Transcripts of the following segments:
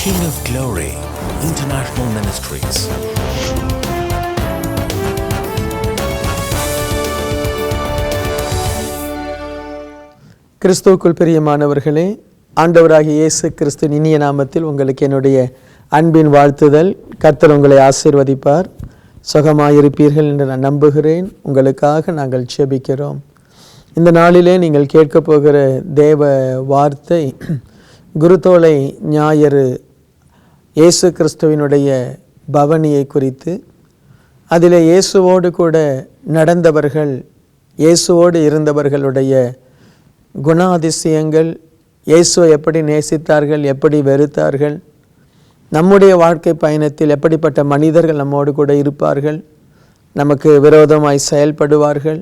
King of Glory International Ministries. கிறிஸ்துவுக்குள் பிரியமானவர்களே, ஆண்டவராகிய இயேசு கிறிஸ்துவின் இனிய நாமத்தில் உங்களுக்கு என்னுடைய அன்பின் வாழ்த்துதல். கர்த்தர் உங்களை ஆசீர்வதிப்பார். சுகமாயிருப்பீர்கள் என்று நான் நம்புகிறேன். உங்களுக்காக நாங்கள் ஜெபிக்கிறோம். இந்த நாளிலே நீங்கள் கேட்க போகிற தேவ வார்த்தை குருத்தோலை ஞாயிறு இயேசு கிறிஸ்துவினுடைய பவனியை குறித்து. அதில் இயேசுவோடு கூட நடந்தவர்கள், இயேசுவோடு இருந்தவர்களுடைய குணாதிசயங்கள், இயேசுவை எப்படி நேசித்தார்கள், எப்படி வெறுத்தார்கள், நம்முடைய வாழ்க்கை பயணத்தில் எப்படிப்பட்ட மனிதர்கள் நம்மோடு கூட இருப்பார்கள், நமக்கு விரோதமாய் செயல்படுவார்கள்,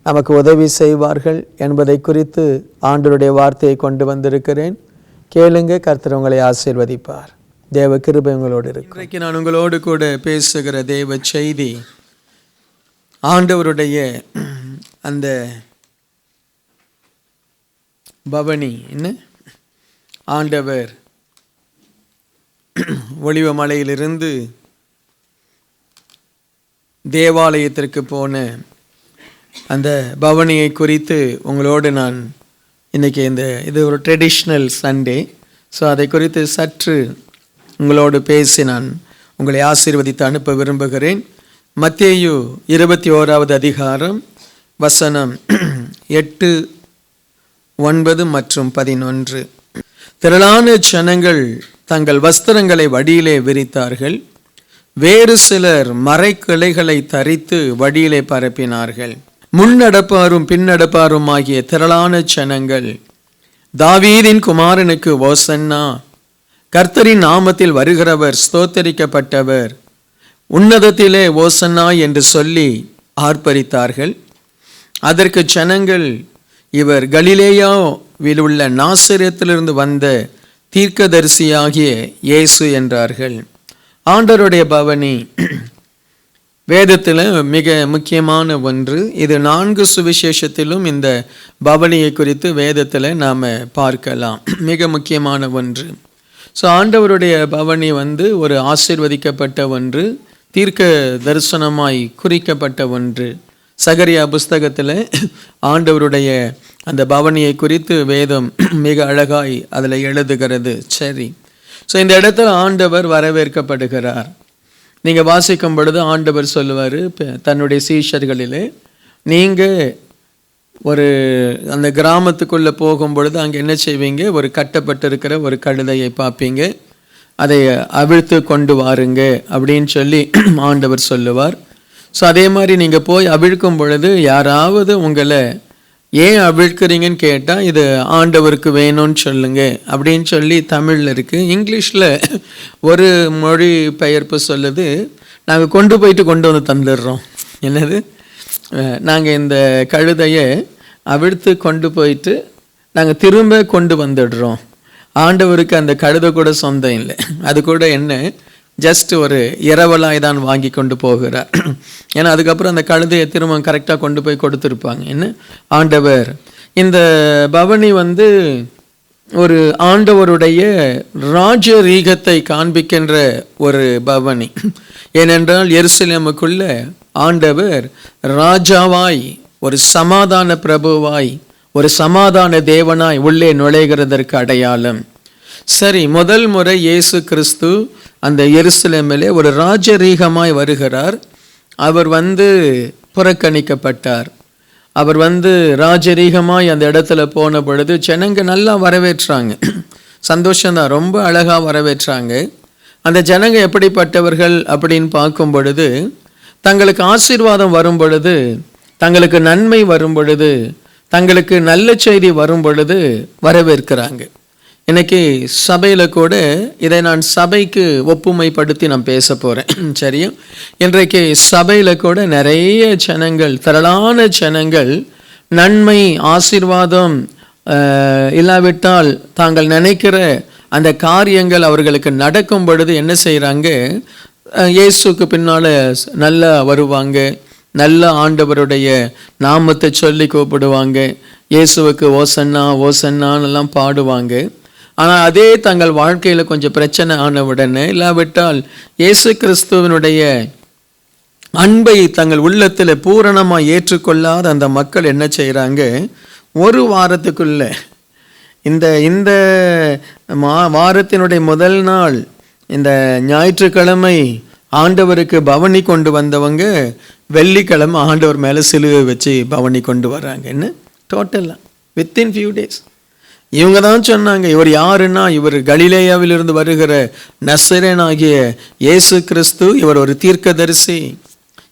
நமக்கு உதவி செய்வார்கள் என்பதை குறித்து ஆண்டவருடைய வார்த்தையை கொண்டு வந்திருக்கிறேன். கேளுங்க, கர்த்தர் உங்களை ஆசீர்வதிப்பார். தேவ கிருபை உங்களோடு இருக்கு. இன்றைக்கு நான் உங்களோடு கூட பேசுகிற தேவ செய்தி ஆண்டவருடைய அந்த பவனி என்ன, ஆண்டவர் ஒலிவ மலையிலிருந்து தேவாலயத்திற்கு போன அந்த பவனியை குறித்து உங்களோடு நான் இன்றைக்கி இது ஒரு ட்ரெடிஷ்னல் சண்டே. ஸோ அதை குறித்து சற்று உங்களோடு பேசி நான் உங்களை ஆசீர்வதித்து அனுப்ப விரும்புகிறேன். மத்தேயு 21வது அதிகாரம் வசனம் 8, 9 மற்றும் 11. திரளான ஜனங்கள் தங்கள் வஸ்திரங்களை வழியிலே விரித்தார்கள். வேறு சிலர் மரைக்கிளைகளை தரித்து வழியிலே பரப்பினார்கள். முன்னடப்பாரும் பின்னடப்பாரும் ஆகிய திரளான ஜனங்கள், தாவீதின் குமாரனுக்கு ஓசன்னா, கர்த்தரின் நாமத்தில் வருகிறவர் ஸ்தோத்தரிக்கப்பட்டவர், உன்னதத்திலே ஓசன்னா என்று சொல்லி ஆர்ப்பரித்தார்கள். அதற்கு ஜனங்கள், இவர் கலிலேயாவில் உள்ள நாசரேத்திலிருந்து வந்த தீர்க்கதரிசியாகிய இயேசு என்றார்கள். ஆண்டவருடைய பவனி வேதத்தில் மிக முக்கியமான ஒன்று. இது 4 சுவிசேஷத்திலும் இந்த பவனியை குறித்து வேதத்தில் நாம் பார்க்கலாம். மிக முக்கியமான ஒன்று. ஸோ ஆண்டவருடைய பவனி ஒரு ஆசீர்வதிக்கப்பட்ட ஒன்று, தீர்க்க தரிசனமாய் குறிக்கப்பட்ட ஒன்று. சகரியா புஸ்தகத்தில் ஆண்டவருடைய அந்த பவனியை குறித்து வேதம் மிக அழகாய் அதில் எழுதுகிறது. சரி, ஸோ இந்த இடத்துல ஆண்டவர் வரவேற்கப்படுகிறார். நீங்கள் வாசிக்கும் பொழுது ஆண்டவர் சொல்லுவார் தன்னுடைய சீஷர்களிலே, நீங்கள் ஒரு அந்த கிராமத்துக்குள்ளே போகும் பொழுது அங்கே என்ன செய்வீங்க, ஒரு கட்டப்பட்டிருக்கிற ஒரு கழுதையை பார்ப்பீங்க, அதை அவிழ்த்து கொண்டு வாருங்க அப்படின்னு சொல்லி ஆண்டவர் சொல்லுவார். ஸோ அதே மாதிரி நீங்கள் போய் அவிழ்க்கும் பொழுது யாராவது உங்களை ஏன் அவிழ்க்கிறீங்கன்னு கேட்டால், இது ஆண்டவருக்கு வேணும்னு சொல்லுங்க அப்படின்னு சொல்லி தமிழில் இருக்குது. இங்கிலீஷில் ஒரு மொழி பெயர்ப்பு சொல்லுது, நாங்கள் கொண்டு வந்து தந்துடுறோம். என்னது, நாங்கள் இந்த கழுதையை அவிழ்த்து கொண்டு போயிட்டு நாங்கள் திரும்ப கொண்டு வந்துடுறோம். ஆண்டவருக்கு அந்த கழுதை கூட சொந்தம் இல்லை, அது கூட என்ன ஜஸ்ட் ஒரு இரவலாய் தான் வாங்கி கொண்டு போகிறார். ஏன்னா அதுக்கப்புறம் அந்த கழுதையை திரும்ப கரெக்டாக கொண்டு போய் கொடுத்துருப்பாங்க. என்ன, ஆண்டவர் இந்த பவனி ஒரு ஆண்டவருடைய ராஜரீகத்தை காண்பிக்கின்ற ஒரு பவனி. ஏனென்றால் எருசலேமுக்குள்ள ஆண்டவர் ராஜாவாய், ஒரு சமாதான பிரபுவாய், ஒரு சமாதான தேவனாய் உள்ளே நுழைகிறதற்கு அடையாளம். சரி, முதல் முறை இயேசு கிறிஸ்து அந்த எருசலேமிலே ஒரு ராஜரீகமாய் வருகிறார். அவர் புறக்கணிக்கப்பட்டார். அவர் ராஜரீகமாய் அந்த இடத்துல போன பொழுது ஜனங்க நல்லா வரவேற்றாங்க. சந்தோஷம்தான், ரொம்ப அழகாக வரவேற்றாங்க. அந்த ஜனங்க எப்படிப்பட்டவர்கள் அப்படின்னு பார்க்கும் பொழுது, தங்களுக்கு ஆசீர்வாதம் வரும் பொழுது, தங்களுக்கு நன்மை வரும் பொழுது, தங்களுக்கு நல்ல செய்தி வரும் பொழுது வரவேற்கிறாங்க. இன்னைக்கு சபையில் கூட இதை நான் சபைக்கு ஒப்புமைப்படுத்தி நான் பேச போகிறேன். சரியா, இன்றைக்கு சபையில் கூட நிறைய ஜனங்கள், திரளான ஜனங்கள் நன்மை ஆசீர்வாதம் இல்லாவிட்டால் தாங்கள் நினைக்கிற அந்த காரியங்கள் அவர்களுக்கு நடக்கும் பொழுது என்ன செய்கிறாங்க, இயேசுக்கு பின்னால் நல்லா வருவாங்க, நல்ல ஆண்டவருடைய நாமத்தை சொல்லி கூப்பிடுவாங்க, இயேசுவுக்கு ஓசன்னா ஓசன்னான்னெல்லாம் பாடுவாங்க. ஆனால் அதே தங்கள் வாழ்க்கையில் கொஞ்சம் பிரச்சனை ஆன உடனே, இல்லாவிட்டால் இயேசு கிறிஸ்துவனுடைய அன்பை தங்கள் உள்ளத்தில் பூரணமாக ஏற்றுக்கொள்ளாத அந்த மக்கள் என்ன செய்கிறாங்க, ஒரு வாரத்துக்குள்ள இந்த இந்த வாரத்தினுடைய முதல் நாள் இந்த ஞாயிற்றுக்கிழமை ஆண்டவருக்கு பவனி கொண்டு வந்தவங்க வெள்ளிக்கிழமை ஆண்டவர் மேலே சிலுவை வச்சு பவனி கொண்டு வர்றாங்க. என்ன டோட்டலாக வித்தின் ஃபியூ டேஸ். இவங்க தான் சொன்னாங்க, இவர் யாருன்னா இவர் கலிலேயாவிலிருந்து வருகிற நசரேனாகிய இயேசு கிறிஸ்து, இவர் ஒரு தீர்க்கதரிசி.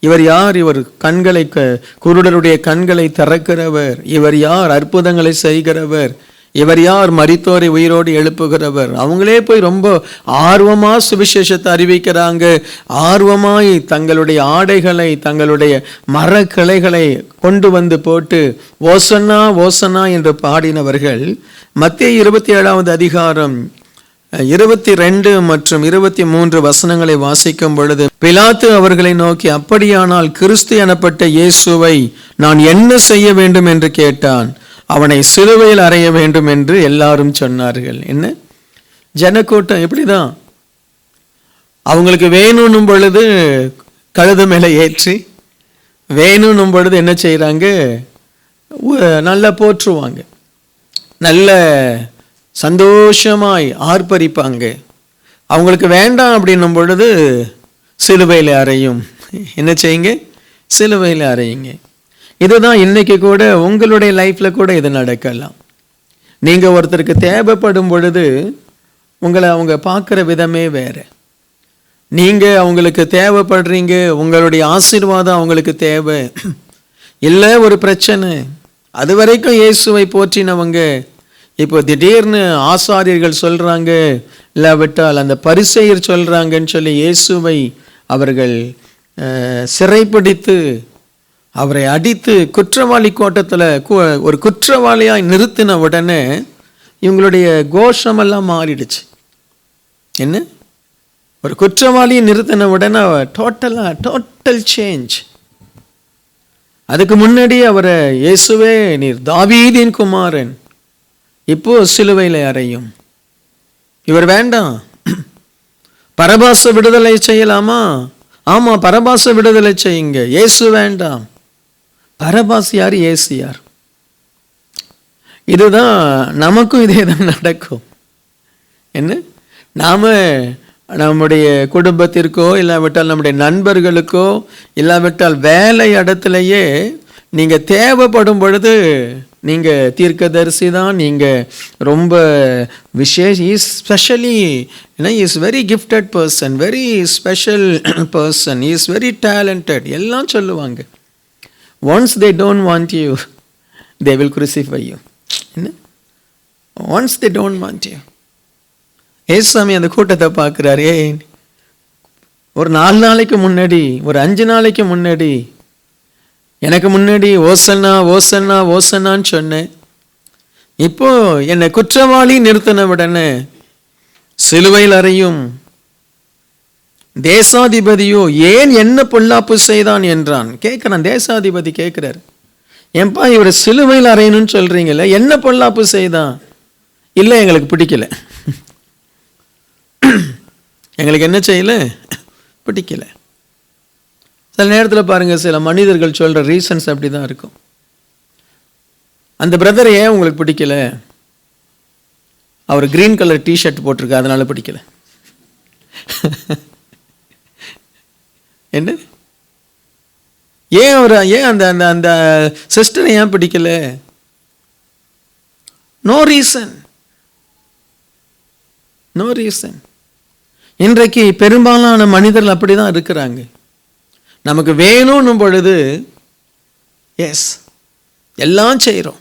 இவர் யார்? இவர் கண்களை குருடருடைய கண்களை திறக்கிறவர். இவர் யார்? அற்புதங்களை செய்கிறவர். இவர் யார்? மரித்தோரை உயிரோடு எழுப்புகிறவர். அவங்களே போய் ரொம்ப ஆர்வமாக சுவிசேஷத்தை அறிவிக்கிறாங்க. ஆர்வமாய் தங்களுடைய ஆடைகளை, தங்களுடைய மரக்கிளைகளை கொண்டு வந்து போட்டு ஓசன்னா ஓசன்னா என்று பாடினவர்கள் மத்தேயு 27வது அதிகாரம் 22 மற்றும் 23 வசனங்களை வாசிக்கும் பொழுது, பிலாத்து அவர்களை நோக்கி, அப்படியானால் கிறிஸ்து எனப்பட்ட இயேசுவை நான் என்ன செய்ய வேண்டும் என்று கேட்டான். அவனை சிலுவையில் அறைய வேண்டும் என்று எல்லாரும் சொன்னார்கள். என்ன ஜனக்கூட்டம் இப்படிதான். அவங்களுக்கு வேணும்னும் பொழுது கழுது மேலே ஏற்றி, வேணும்னும் பொழுது என்ன செய்கிறாங்க, நல்லா போற்றுவாங்க, நல்ல சந்தோஷமாய் ஆர்ப்பரிப்பாங்க. அவங்களுக்கு வேண்டாம் அப்படின்னும் பொழுது சிலுவையில் அறையும். என்ன செய்யுங்க? சிலுவையில் அறையுங்க. இதுதான் இன்னைக்கு கூட உங்களுடைய லைஃப்பில் கூட இது நடக்கலாம். நீங்கள் ஒருத்தருக்கு தேவைப்படும் பொழுது உங்களை அவங்க பார்க்குற விதமே வேறு. நீங்கள் அவங்களுக்கு தேவைப்படுறீங்க, உங்களுடைய ஆசீர்வாதம் அவங்களுக்கு தேவை இல்லை, ஒரு பிரச்சனை. அது வரைக்கும் இயேசுவை போற்றினவங்க இப்போ திடீர்னு ஆசாரியர்கள் சொல்கிறாங்க, இல்லாவிட்டால் அந்த பரிசேயர் சொல்கிறாங்கன்னு சொல்லி இயேசுவை அவர்கள் சிறைப்பிடித்து அவரை அடித்து குற்றவாளி கோட்டத்தில் ஒரு குற்றவாளியாக நிறுத்தின உடனே இவங்களுடைய கோஷமெல்லாம் மாறிடுச்சு. என்ன, ஒரு குற்றவாளியை நிறுத்தின உடனே டோட்டல் சேஞ்ச். அதுக்கு முன்னாடி அவரை இயேசுவே நீர் தாவீதின் குமாரன், இப்போ சிலுவையில் அறையும். இவர் வேண்டாம். பரபாச விடுதலை செய்யலாமா? ஆமாம், பரபாச விடுதலை செய்யுங்க. இயேசு வேண்டாம். பரபாஸ் யார்? இயேசு யார்? இதுதான் நமக்கும் இதே தான் நடக்கும். என்ன, நாம் நம்முடைய குடும்பத்திற்கோ இல்லாவிட்டால் நம்முடைய நண்பர்களுக்கோ இல்லாவிட்டால் வேலை இடத்துலையே நீங்கள் தேவைப்படும் பொழுது நீங்கள் தீர்க்கதரிசி தான், நீங்கள் ரொம்ப specially is very gifted person, very special person, is very talented எல்லாம் சொல்லுவாங்க. Once they don't want you, they will crucify you. என்ன, once they don't want you. ஏசாமி அந்த கூட்டத்தை பார்க்குறாரு. ஒரு 4 நாளைக்கு முன்னாடி, ஒரு 5 நாளைக்கு முன்னாடி எனக்கு முன்னாடி ஓசன்னா ஓசன்னா ஓசன்னான்னு சொன்னேன். இப்போ என்னை குற்றவாளி நிறுத்தின உடனே சிலுவையில் அறையும். தேசாதிபதியோ ஏன் என்ன பொல்லாப்பு செய்தான் என்றான். கேட்குறான், தேசாதிபதி கேட்குறாரு, ஏன்பா இவர் சிலுவையில் அறையணும்னு சொல்கிறீங்களே, என்ன பொல்லாப்பு செய்தான்? இல்லை, எங்களுக்கு பிடிக்கல. எங்களுக்கு என்ன செய்யலை? பிடிக்கல. சில நேரத்தில் பாருங்கள், சில மனிதர்கள் சொல்கிற ரீசன்ஸ் அப்படி தான் இருக்கும். அந்த பிரதரை ஏன் உங்களுக்கு பிடிக்கல? அவர் கிரீன் கலர் டிஷர்ட் போட்டிருக்க, அதனால பிடிக்கல. என்ன, ஏன் அவர் ஏன் அந்த அந்த அந்த சிஸ்டரை ஏன் பிடிக்கல? No reason, no reason. இன்றைக்கு பெரும்பாலான மனிதர்கள் அப்படி தான் இருக்கிறாங்க. நமக்கு வேணும்னும் பொழுது எஸ் எல்லாம் செய்கிறோம்.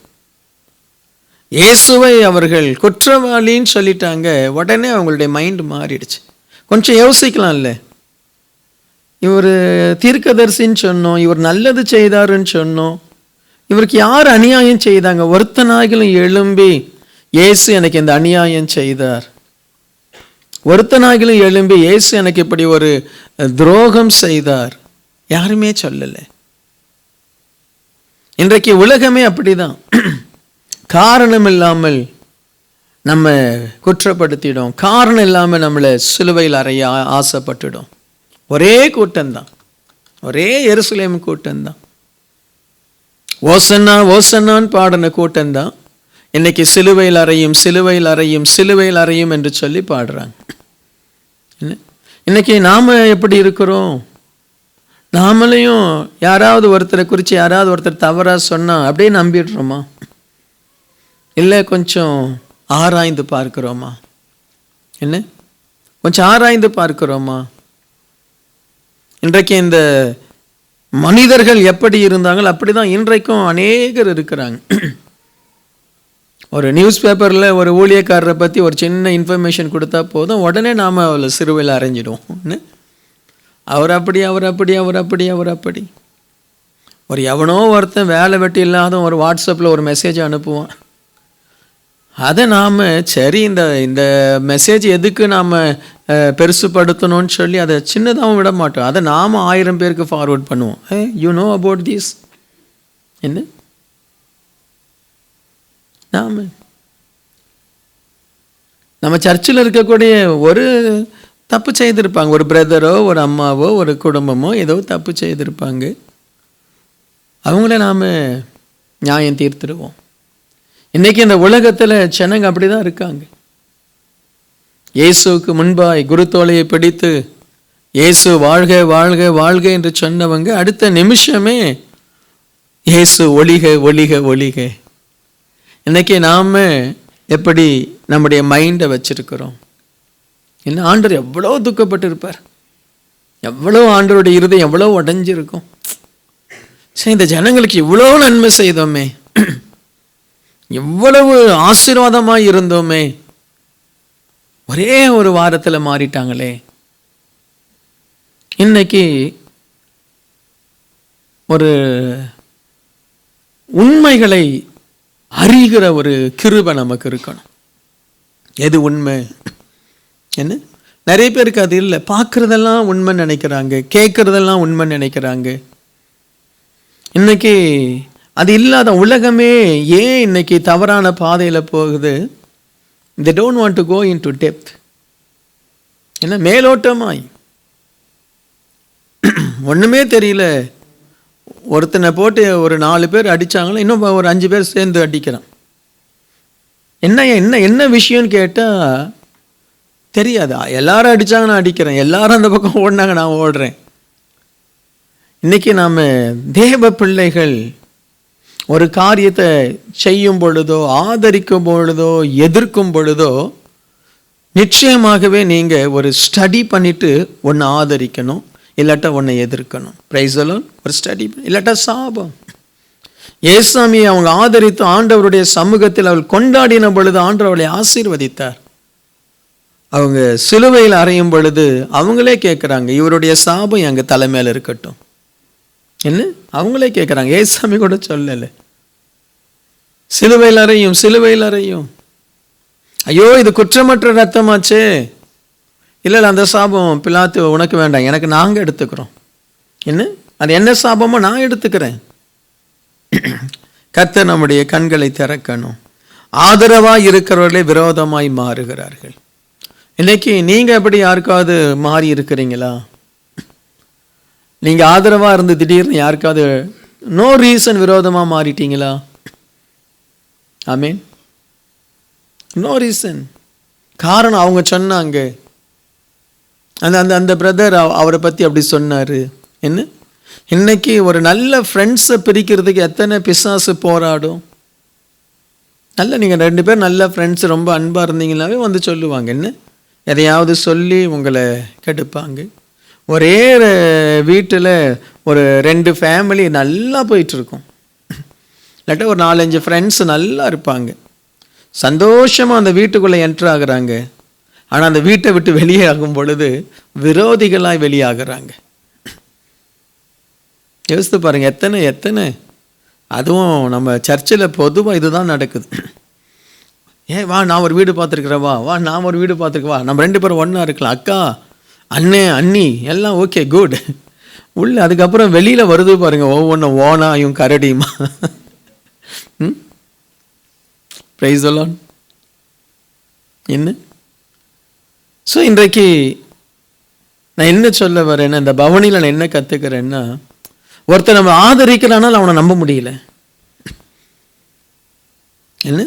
இயேசுவை அவர்கள் குற்றவாளின்னு சொல்லிட்டாங்க, உடனே அவங்களுடைய மைண்டு மாறிடுச்சு. கொஞ்சம் யோசிக்கலாம்ல, இவர் தீர்க்கதரிசின்னு சொன்னோம், இவர் நல்லது செய்தாருன்னு சொன்னோம், இவருக்கு யார் அநியாயம் செய்தாங்க? ஒருத்தனாகிலும் எழும்பி இயேசு எனக்கு இந்த அநியாயம் செய்தார், ஒருத்தனாகிலும் எழும்பி இயேசு எனக்கு இப்படி ஒரு துரோகம் செய்தார், யாருமே சொல்லலை. இன்றைக்கு உலகமே அப்படிதான். காரணம் இல்லாமல் நம்ம குற்றப்படுத்திடும். காரணம் இல்லாமல் நம்மளை சிலுவையில் அறைய ஆசைப்பட்டுடும். ஒரே கூட்டம்தான், ஒரே எருசலேம் கூட்டம்தான். ஓசன்னா ஓசன்னான்னு பாடின கூட்டம்தான் இன்னைக்கு சிலுவையில் அறையும் சிலுவையில் அறையும் சிலுவையில் அறையும் என்று சொல்லி பாடுறாங்க. இன்னைக்கு நாம் எப்படி இருக்கிறோம்? நாமளையும் யாராவது ஒருத்தரை குறித்து யாராவது ஒருத்தர் தவறாக சொன்னால் அப்படியே நம்பிடுறோமா? இல்லை கொஞ்சம் ஆராய்ந்து பார்க்கிறோமா? என்ன கொஞ்சம் ஆராய்ந்து பார்க்கிறோமா? இன்றைக்கு இந்த மனிதர்கள் எப்படி இருந்தாங்களோ அப்படி தான் இன்றைக்கும் அநேகர் இருக்கிறாங்க. ஒரு நியூஸ் பேப்பரில் ஒரு ஊழியக்காரரை பற்றி ஒரு சின்ன இன்ஃபர்மேஷன் கொடுத்தா போதும், உடனே நாம் அவளை சிறுவையில் அரைஞ்சிடுவோம். அவர் அப்படி அவர் அப்படி அவர் அப்படி அவர் அப்படி. ஒரு எவனோ ஒருத்தன் வேலை வெட்டி இல்லாத ஒரு வாட்ஸ்அப்பில் ஒரு மெசேஜ் அனுப்புவான். அதை நாம் சரி இந்த மெசேஜ் எதுக்கு நாம் பெருசுப்படுத்தணும்னு சொல்லி அதை சின்னதாகவும் விட மாட்டோம். அதை நாம் 1000 பேருக்கு ஃபார்வர்ட் பண்ணுவோம். You know about this. என்ன நம்ம சர்ச்சில் இருக்கக்கூடிய ஒரு தப்பு செய்திருப்பாங்க, ஒரு பிரதரோ ஒரு அம்மாவோ ஒரு குடும்பமோ ஏதோ தப்பு செய்திருப்பாங்க, அவங்கள நாம் நியாயம் தீர்த்துடுவோம். இன்றைக்கி இந்த உலகத்தில் ஜனங்க அப்படி தான் இருக்காங்க. இயேசுவுக்கு முன்பாய் குருத்தோலையை பிடித்து இயேசு வாழ்க வாழ்க வாழ்க என்று சொன்னவங்க அடுத்த நிமிஷமே இயேசு ஒளிக ஒளிக ஒளிக. இன்றைக்கி நாம் எப்படி நம்முடைய மைண்டை வச்சிருக்கிறோம்? என்ன ஆண்டவர் எவ்வளோ துக்கப்பட்டு இருப்பார், எவ்வளோ ஆண்டவருடைய இருதயம் எவ்வளோ உடைஞ்சிருக்கும். சரி, இந்த ஜனங்களுக்கு இவ்வளோ நன்மை செய்தோமே, எவ்வளவு ஆசீர்வாதமாக இருந்தோமே, ஒரே ஒரு வாரத்தில் மாறிட்டாங்களே. இன்னைக்கு ஒரு உண்மைகளை அறிகிற ஒரு கிருபை நமக்கு இருக்கணும். எது உண்மை என்ன? நிறைய பேருக்கு அது இல்லை. பார்க்குறதெல்லாம் உண்மைன்னு நினைக்கிறாங்க, கேட்குறதெல்லாம் உண்மைன்னு நினைக்கிறாங்க. இன்னைக்கு அது இல்லாத உலகமே ஏன் இன்னைக்கு தவறான பாதையில் போகுது? they don't want to go into depth. என்ன மேலோட்டமாய் ஒன்றுமே தெரியல. ஒருத்தனை போட்டு ஒரு 4 பேர் அடித்தாங்களா, இன்னும் ஒரு 5 பேர் சேர்ந்து அடிக்கிறான். என்ன என்ன என்ன விஷயம்னு கேட்டால் தெரியாதா? எல்லாரும் அடித்தாங்க, நான் அடிக்கிறேன். எல்லாரும் அந்த பக்கம் ஓடினாங்க, நான் ஓடுறேன். இன்றைக்கி நாம் தேவ பிள்ளைகள் ஒரு காரியத்தை செய்யும் பொழுதோ ஆதரிக்கும் பொழுதோ எதிர்க்கும் பொழுதோ நிச்சயமாகவே நீங்கள் ஒரு ஸ்டடி பண்ணிவிட்டு ஒன்று ஆதரிக்கணும், இல்லாட்டா ஒன்றை எதிர்க்கணும். Praise the Lord. ஒரு ஸ்டடி, இல்லாட்டா சாபம். ஏசாமியை அவங்க ஆதரித்து ஆண்டவருடைய சமூகத்தில் அவள் கொண்டாடின பொழுது ஆண்டவர் அவளை ஆசீர்வதித்தார். அவங்க சிலுவையில் அறையும் பொழுது அவங்களே கேட்குறாங்க, இவருடைய சாபம் எங்கள் தலைமையில் இருக்கட்டும். என்ன அவங்களே கேட்குறாங்க, ஏசாமி கூட சொல்லலை. சிலுவையில் அறையும் சிலுவையில் அறையும். ஐயோ, இது குற்றமற்ற ரத்தமாச்சே. இல்லை அந்த சாபம் பிலாத்து உனக்கு வேண்டாம், எனக்கு நாங்கள் எடுத்துக்கிறோம். என்ன அது என்ன சாபமோ நான் எடுத்துக்கிறேன். கர்த்தர் நம்முடைய கண்களை திறக்கணும். ஆதரவாக இருக்கிறவர்களே விரோதமாய் மாறுகிறார்கள். இன்னைக்கு நீங்கள் எப்படி யாருக்காவது மாறி இருக்கிறீங்களா? நீங்கள் ஆதரவாக இருந்து திடீர்னு யாருக்காவது நோ ரீசன் விரோதமாக மாறிட்டீங்களா? ஆமீன். No reason. காரணம் அவங்க சொன்னாங்க. அந்த அந்த அந்த பிரதர் அவரை பற்றி அப்படி சொன்னார். என்ன இன்னைக்கு ஒரு நல்ல ஃப்ரெண்ட்ஸை பிரிக்கிறதுக்கு எத்தனை பிசாசு போராடும். நல்ல நீங்கள் 2 பேர் நல்ல ஃப்ரெண்ட்ஸ் ரொம்ப அன்பாக இருந்தீங்கன்னாவே வந்து சொல்லுவாங்க, என்ன எதையாவது சொல்லி உங்களை கெடுப்பாங்க. ஒரே வீட்டில் ஒரு 2 ஃபேமிலி நல்லா போயிட்டுருக்கும், இல்லாட்டா ஒரு 4-5 ஃப்ரெண்ட்ஸ் நல்லா இருப்பாங்க, சந்தோஷமாக அந்த வீட்டுக்குள்ளே என்ட்ரு ஆகுறாங்க. ஆனால் அந்த வீட்டை விட்டு வெளியே ஆகும் பொழுது விரோதிகளாய் வெளியாகிறாங்க. யோசித்து பாருங்கள், எத்தனை எத்தனை. அதுவும் நம்ம சர்ச்சில் பொதுவாக இதுதான் நடக்குது. வா நான் ஒரு வீடு பார்த்துருக்குறேன், வா நான் ஒரு வீடு பார்த்துருக்கேன், வா நம்ம 2 பேரும் ஒன்றா இருக்கலாம், அக்கா அண்ணே அண்ணி எல்லாம் ஓகே குட். உள்ள அதுக்கப்புறம் வெளியில் வருது பாருங்கள், ஒவ்வொன்றும் ஓனாயும் கரடியுமா. Praise the Lord. என்ன? ஸோ இன்றைக்கு நான் என்ன சொல்ல வரேன்னா, இந்த பவனியில் நான் என்ன கற்றுக்கிறேன்னா, ஒருத்தர் நம்ம ஆதரிக்கிறானால் அவனை நம்ப முடியல. என்ன?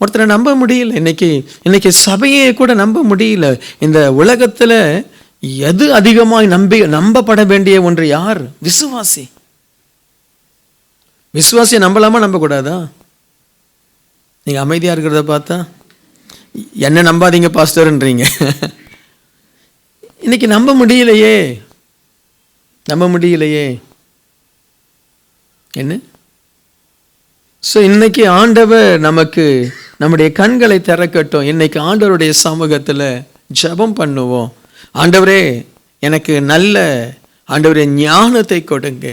ஒருத்தரை நம்ப முடியல. இன்னைக்கு சபையை கூட நம்ப முடியல. இந்த உலகத்தில் எது அதிகமாக நம்பப்பட வேண்டிய ஒன்று யார்? விசுவாசி. விசுவாசியை நம்பலாமா நம்பக்கூடாதா? நீங்கள் அமைதியாக இருக்கிறத பார்த்தா என்ன நம்பாதீங்க பாஸ்டர்ன்றீங்க. இன்னைக்கு நம்ப முடியலையே. என்ன? ஸோ இன்னைக்கு ஆண்டவர் நமக்கு நம்முடைய கண்களை திறக்கட்டும். இன்னைக்கு ஆண்டவருடைய சமூகத்தில் ஜெபம் பண்ணுவோம். ஆண்டவரே, எனக்கு ஆண்டவரே ஞானத்தை கொடுங்க.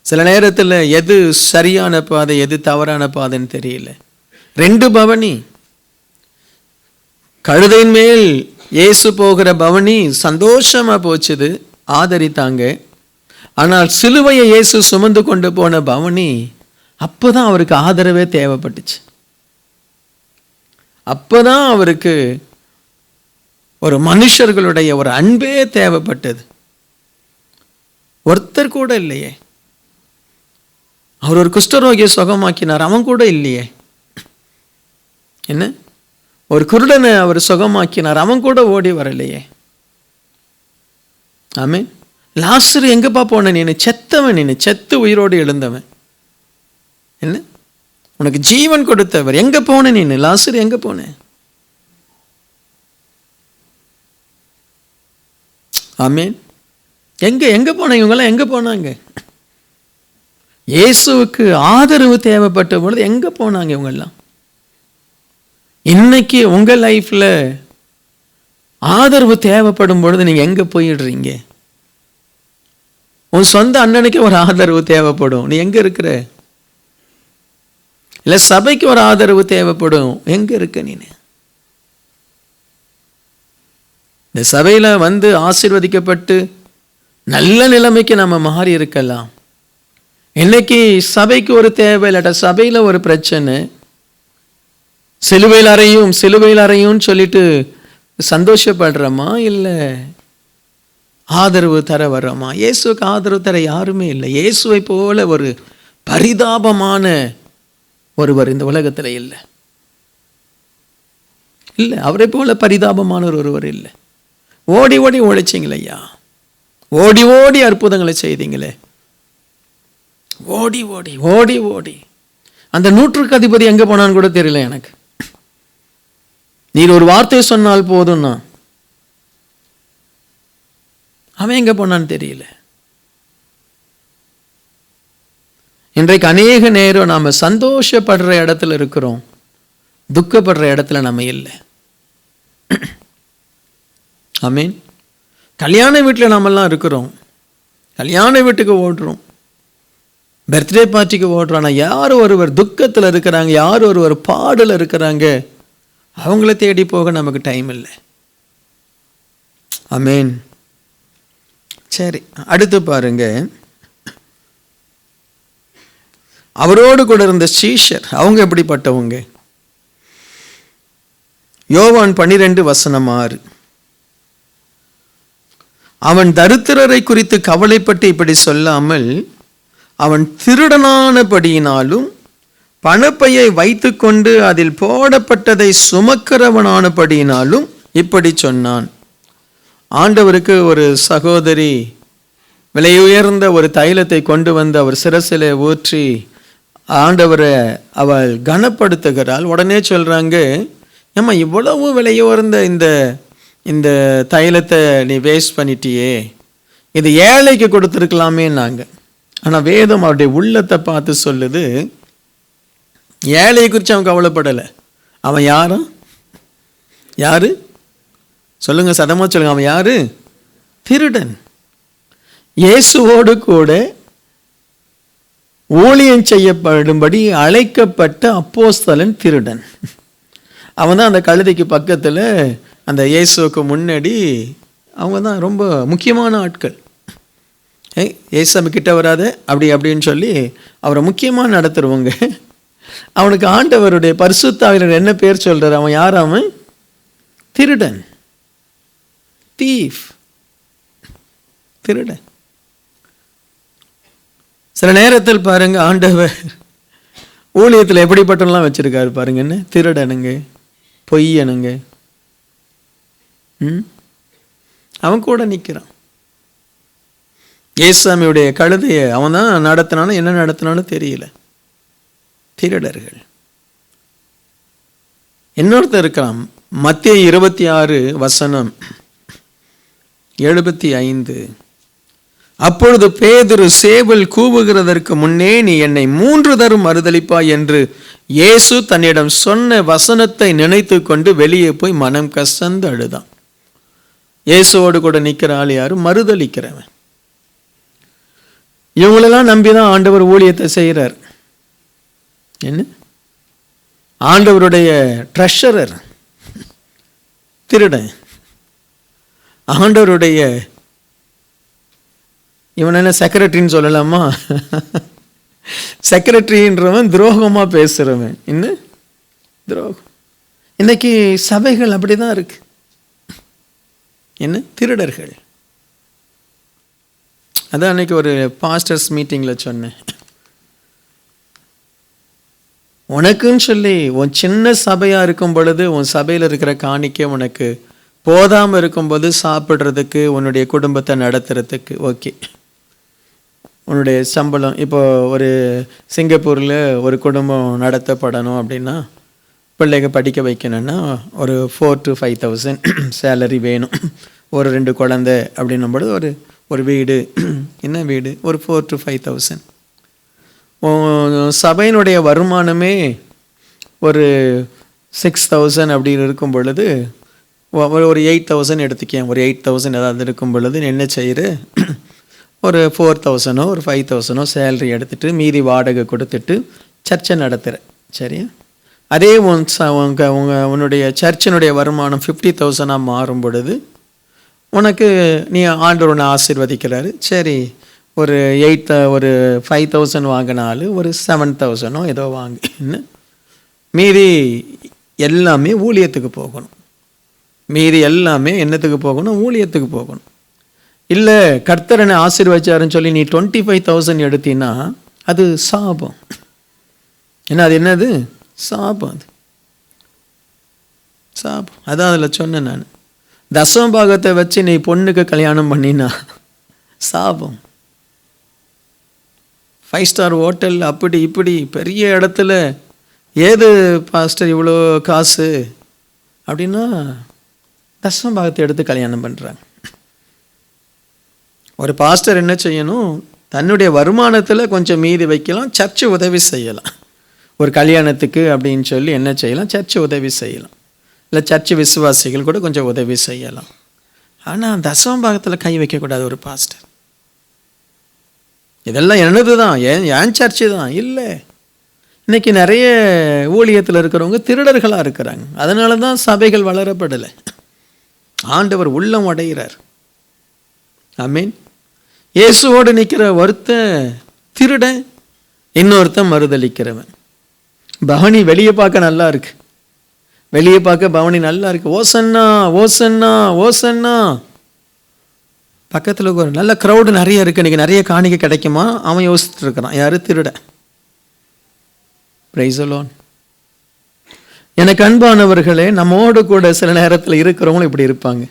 சில நேரத்தில் எது சரியான பாதை எது தவறான பாதைன்னு தெரியல. 2 பவனி, கழுதையின் மேல் இயேசு போகிற பவனி சந்தோஷமா போச்சுது, ஆதரித்தாங்க. ஆனால் சிலுவையை இயேசு சுமந்து கொண்டு போன பவனி, அப்போதான் அவருக்கு ஆதரவே தேவைப்பட்டுச்சு. அப்போதான் அவருக்கு ஒரு மனுஷர்களுடைய ஒரு அன்பே தேவைப்பட்டது. ஒருத்தர் கூட இல்லையே. அவர் ஒரு குஷ்டரோகியை சுகமாக்கினார், அவன் கூட இல்லையே. என்ன? ஒரு குருடனை அவர் சுகமாக்கினார், அவன் கூட ஓடி வரலையே. ஆமென். லாசரு எங்கப்பா போன? நீ செத்தவன், நீ செத்து உயிரோடு எழுந்தவன். என்ன? உனக்கு ஜீவன் கொடுத்தவர் எங்க போன? நீ லாசரு எங்க போன? ஆமென். எங்க போன? இவங்கெல்லாம் எங்க போனாங்க? இயேசுவுக்கு ஆதரவு தேவைப்பட்ட பொழுது எங்க போனாங்க இவங்கெல்லாம்? இன்னைக்கு உங்க லைஃப்ல ஆதரவு தேவைப்படும் பொழுது நீங்க எங்க போயிடுறீங்க? உன் சொந்த அண்ணனுக்கு ஒரு ஆதரவு தேவைப்படும், நீ எங்க இருக்கிற? இல்ல சபைக்கு ஒரு ஆதரவு தேவைப்படும், எங்க இருக்க நீ? இந்த சபையில வந்து ஆசீர்வதிக்கப்பட்டு நல்ல நிலைமைக்கு நம்ம மாறி இருக்கலாம். இன்னைக்கு சபைக்கு ஒரு தேவை, இல்லாட்ட சபையில ஒரு பிரச்சனை, சிலுவையில் அறையும் சொல்லிட்டு சந்தோஷப்படுறோமா? இல்லை ஆதரவு தர வர்றோமா? இயேசுக்கு ஆதரவு தர யாருமே இல்லை. இயேசுவை போல ஒரு பரிதாபமான ஒருவர் இந்த உலகத்தில் இல்லை. அவரை போல பரிதாபமான ஒருவர் இல்லை. ஓடி ஓடி உழைச்சிங்களையா, ஓடி ஓடி அற்புதங்களை செய்தீங்களே, ஓடி ஓடி ஓடி ஓடி. அந்த 100க்கு அதிபதி எங்க போனான்னு கூட தெரியல எனக்கு. நீர் ஒரு வார்த்தை சொன்னால் போதும்னா அவன் எங்க போனான்னு தெரியல. இன்றைக்கு அநேக நேரம் நாம சந்தோஷப்படுற இடத்துல இருக்கிறோம், துக்கப்படுற இடத்துல நம்ம இல்லை. ஆமீன். கல்யாண வீட்டில் நாமெல்லாம் இருக்கிறோம், கல்யாண வீட்டுக்கு ஓடுறோம், பர்த்டே பார்ட்டிக்கு ஓடுறோம். ஆனால் யார் ஒருவர் துக்கத்தில் இருக்கிறாங்க, யார் ஒருவர் பாடல இருக்கிறாங்க, அவங்கள தேடி போக நமக்கு டைம் இல்லை. ஆமீன். சரி, அடுத்து பாருங்க. அவரோடு கூட இருந்த சீஷர், அவங்க எப்படிப்பட்டவங்க? யோவான் 12:6. அவன் தரித்திரரை குறித்து கவலைப்பட்டு இப்படி சொல்லாமல், அவன் திருடனானபடியினாலும் பணப்பையை வைத்து கொண்டு அதில் போடப்பட்டதை சுமக்கிறவனானபடியினாலும் இப்படி சொன்னான். ஆண்டவருக்கு ஒரு சகோதரி விலையுயர்ந்த ஒரு தைலத்தை கொண்டு வந்து அவர் சிரசிலே ஊற்றி ஆண்டவரை அவள் கனப்படுத்துகிறாள். உடனே சொல்றாங்க, ஏம்மா இவ்வளவு விலையுயர்ந்த இந்த தைலத்தை நீ வேஸ்ட் பண்ணிட்டியே, இது ஏழைக்கு கொடுத்துருக்கலாமே நாங்க. ஆனால் வேதம் அவருடைய உள்ளத்தை பார்த்து சொல்லுது, ஏழையை குறித்து அவன் கவலைப்படலை. அவன் யாரு சொல்லுங்க, சதமா சொல்லுங்க. அவன் யாரு? திருடன். இயேசுவோடு கூட ஊழியம் செய்யப்படும்படி அழைக்கப்பட்ட அப்போஸ்தலன் திருடன். அவன் தான் அந்த கழுதைக்கு பக்கத்தில், அந்த இயேசுவுக்கு முன்னாடி அவங்க தான் ரொம்ப முக்கியமான ஆட்கள். இயேசு கிட்ட வராத அப்படின்னு சொல்லி அவரை முக்கியமாக நடத்துருவாங்க. அவனுக்கு ஆண்டவருடைய பரிசுத்தாவினர் என்ன பேர் சொல்றாரு? அவன் யார்? அவன் திருடன், தீஃப், திருடன். சில நேரத்தில் பாருங்க, ஆண்டவர் ஊழியத்தில் எப்படிப்பட்டலாம் வச்சிருக்காரு பாருங்க. என்ன திருடனுங்க, பொய்யனுங்க, அவன் கூட நிற்கிறான். ஏசாமியுடைய கழுதையை அவன் தான் நடத்தினாலும் என்ன நடத்தினாலும் தெரியல. திருடர்கள். இன்னொருத்தர் இருக்கிறான், மத்தேயு 26:75. அப்பொழுது பேதுரு, சேவல் கூவுகிறதற்கு முன்னே நீ என்னை 3 தரம் மறுதலிப்பாய் என்று இயேசு தன்னிடம் சொன்ன வசனத்தை நினைத்து கொண்டு வெளியே போய் மனம் கசந்து அழுதான். இயேசுவோடு கூட நிற்கிற ஆள் யாரு? மறுதலிக்கிறவன். இவங்களெல்லாம் நம்பிதான் ஆண்டவர் ஊழியத்தை செய்கிறார். என்ன? ஆண்டவருடைய ட்ரெஷரர் திருடன். ஆண்டவருடைய இவன் என்ன செக்ரட்டரின்னு சொல்லலாமா? செக்ரட்டரின்றவன் துரோகமா பேசுறவன். என்ன துரோகம்? இன்னைக்கு சபைகள் அப்படிதான் இருக்கு. என்ன? திருடர்கள். அதான் அன்னைக்கு ஒரு பாஸ்டர்ஸ் மீட்டிங்கில் சொன்னேன். உனக்குன்னு சொல்லி உன் சின்ன சபையாக இருக்கும் பொழுது உன் சபையில் இருக்கிற காணிக்கை உனக்கு போதாமல் இருக்கும்போது சாப்பிட்றதுக்கு, உன்னுடைய குடும்பத்தை நடத்துறதுக்கு ஓகே. உன்னுடைய சம்பளம் இப்போ ஒரு சிங்கப்பூரில் ஒரு குடும்பம் நடத்தப்படணும் அப்படின்னா, பிள்ளைங்க படிக்க வைக்கணும்னா ஒரு 4,000 to 5,000 சேலரி வேணும். ஒரு 2 குழந்தை அப்படின்னும் பொழுது ஒரு வீடு, என்ன வீடு, ஒரு 4,000 to 5,000. சபையினுடைய வருமானமே ஒரு 6,000 அப்படின்னு இருக்கும் பொழுது ஒரு 8,000 எடுத்துக்கேன். ஒரு 8,000 ஏதாவது இருக்கும் பொழுது என்ன செய்கிற, ஒரு 4,000 ஒரு 5,000 சேலரி எடுத்துகிட்டு மீதி வாடகை கொடுத்துட்டு சர்ச்சை நடத்துகிற. சரியா? அதே உன்னுடைய சர்ச்சினுடைய வருமானம் 50,000 மாறும் பொழுது உனக்கு நீ ஆண்டவர் உன்னை ஆசீர்வதிக்கிறாரு. சரி, ஒரு 5,000 வாங்கினாலும் ஒரு 7,000 ஏதோ வாங்கி, என்ன மீதி எல்லாமே ஊழியத்துக்கு போகணும். மீதி எல்லாமே என்னத்துக்கு போகணும்? ஊழியத்துக்கு போகணும். இல்லை, கர்த்தரனை ஆசீர்வதிச்சாருன்னு சொல்லி நீ 25,000 எடுத்தீன்னா அது சாபம். என்ன அது? என்னது? சாபம். அது சாபம். அதான் அதில் சொன்னேன் நான். தசமபாகத்தை வச்சு நீ பொண்ணுக்கு கல்யாணம் பண்ணினா சாபம். 5 ஸ்டார் ஹோட்டல் அப்படி இப்படி பெரிய இடத்துல ஏது பாஸ்டர் இவ்வளோ காசு அப்படின்னா தசமபாகத்தை எடுத்து கல்யாணம் பண்ணுறாங்க. ஒரு பாஸ்டர் என்ன செய்யணும்? தன்னுடைய வருமானத்தில் கொஞ்சம் மீதி வைக்கலாம், சர்ச்சு உதவி செய்யலாம். ஒரு கல்யாணத்துக்கு அப்படின்னு சொல்லி என்ன செய்யலாம்? சர்ச்சு உதவி செய்யலாம். இல்லை சர்ச்சு விசுவாசிகள் கூட கொஞ்சம் உதவி செய்யலாம். ஆனால் தசமபாகத்தில் கை வைக்கக்கூடாது ஒரு பாஸ்டர். இதெல்லாம் என்னது தான், ஏன் சர்ச்சு தான். இல்லை, இன்னைக்கு நிறைய ஊழியத்தில் இருக்கிறவங்க திருடர்களாக இருக்கிறாங்க. அதனால தான் சபைகள் வளரப்படலை. ஆண்டவர் உள்ளம் அடைகிறார். ஆமீன். இயேசுவோடு நிற்கிற ஒருத்தன் திருடன், இன்னொருத்தன் மறுதலிக்கிறவன். பவனி வெளியே பார்க்க நல்லா இருக்கு, வெளியே பார்க்க பவனி நல்லா இருக்கு. ஓசன்னா ஓசன்னா ஓசன்னா. பக்கத்தில் ஒரு நல்ல க்ரௌடு நிறைய இருக்கு, இன்னைக்கு நிறைய காணிக்கை கிடைக்குமா அவன் யோசிச்சுட்டு இருக்கிறான். யாரு? திருடன். Price the Lord. எனக்கு அன்பானவர்களே, நம்மோடு கூட சில நேரத்தில் இருக்கிறவங்களும் இப்படி இருப்பாங்க.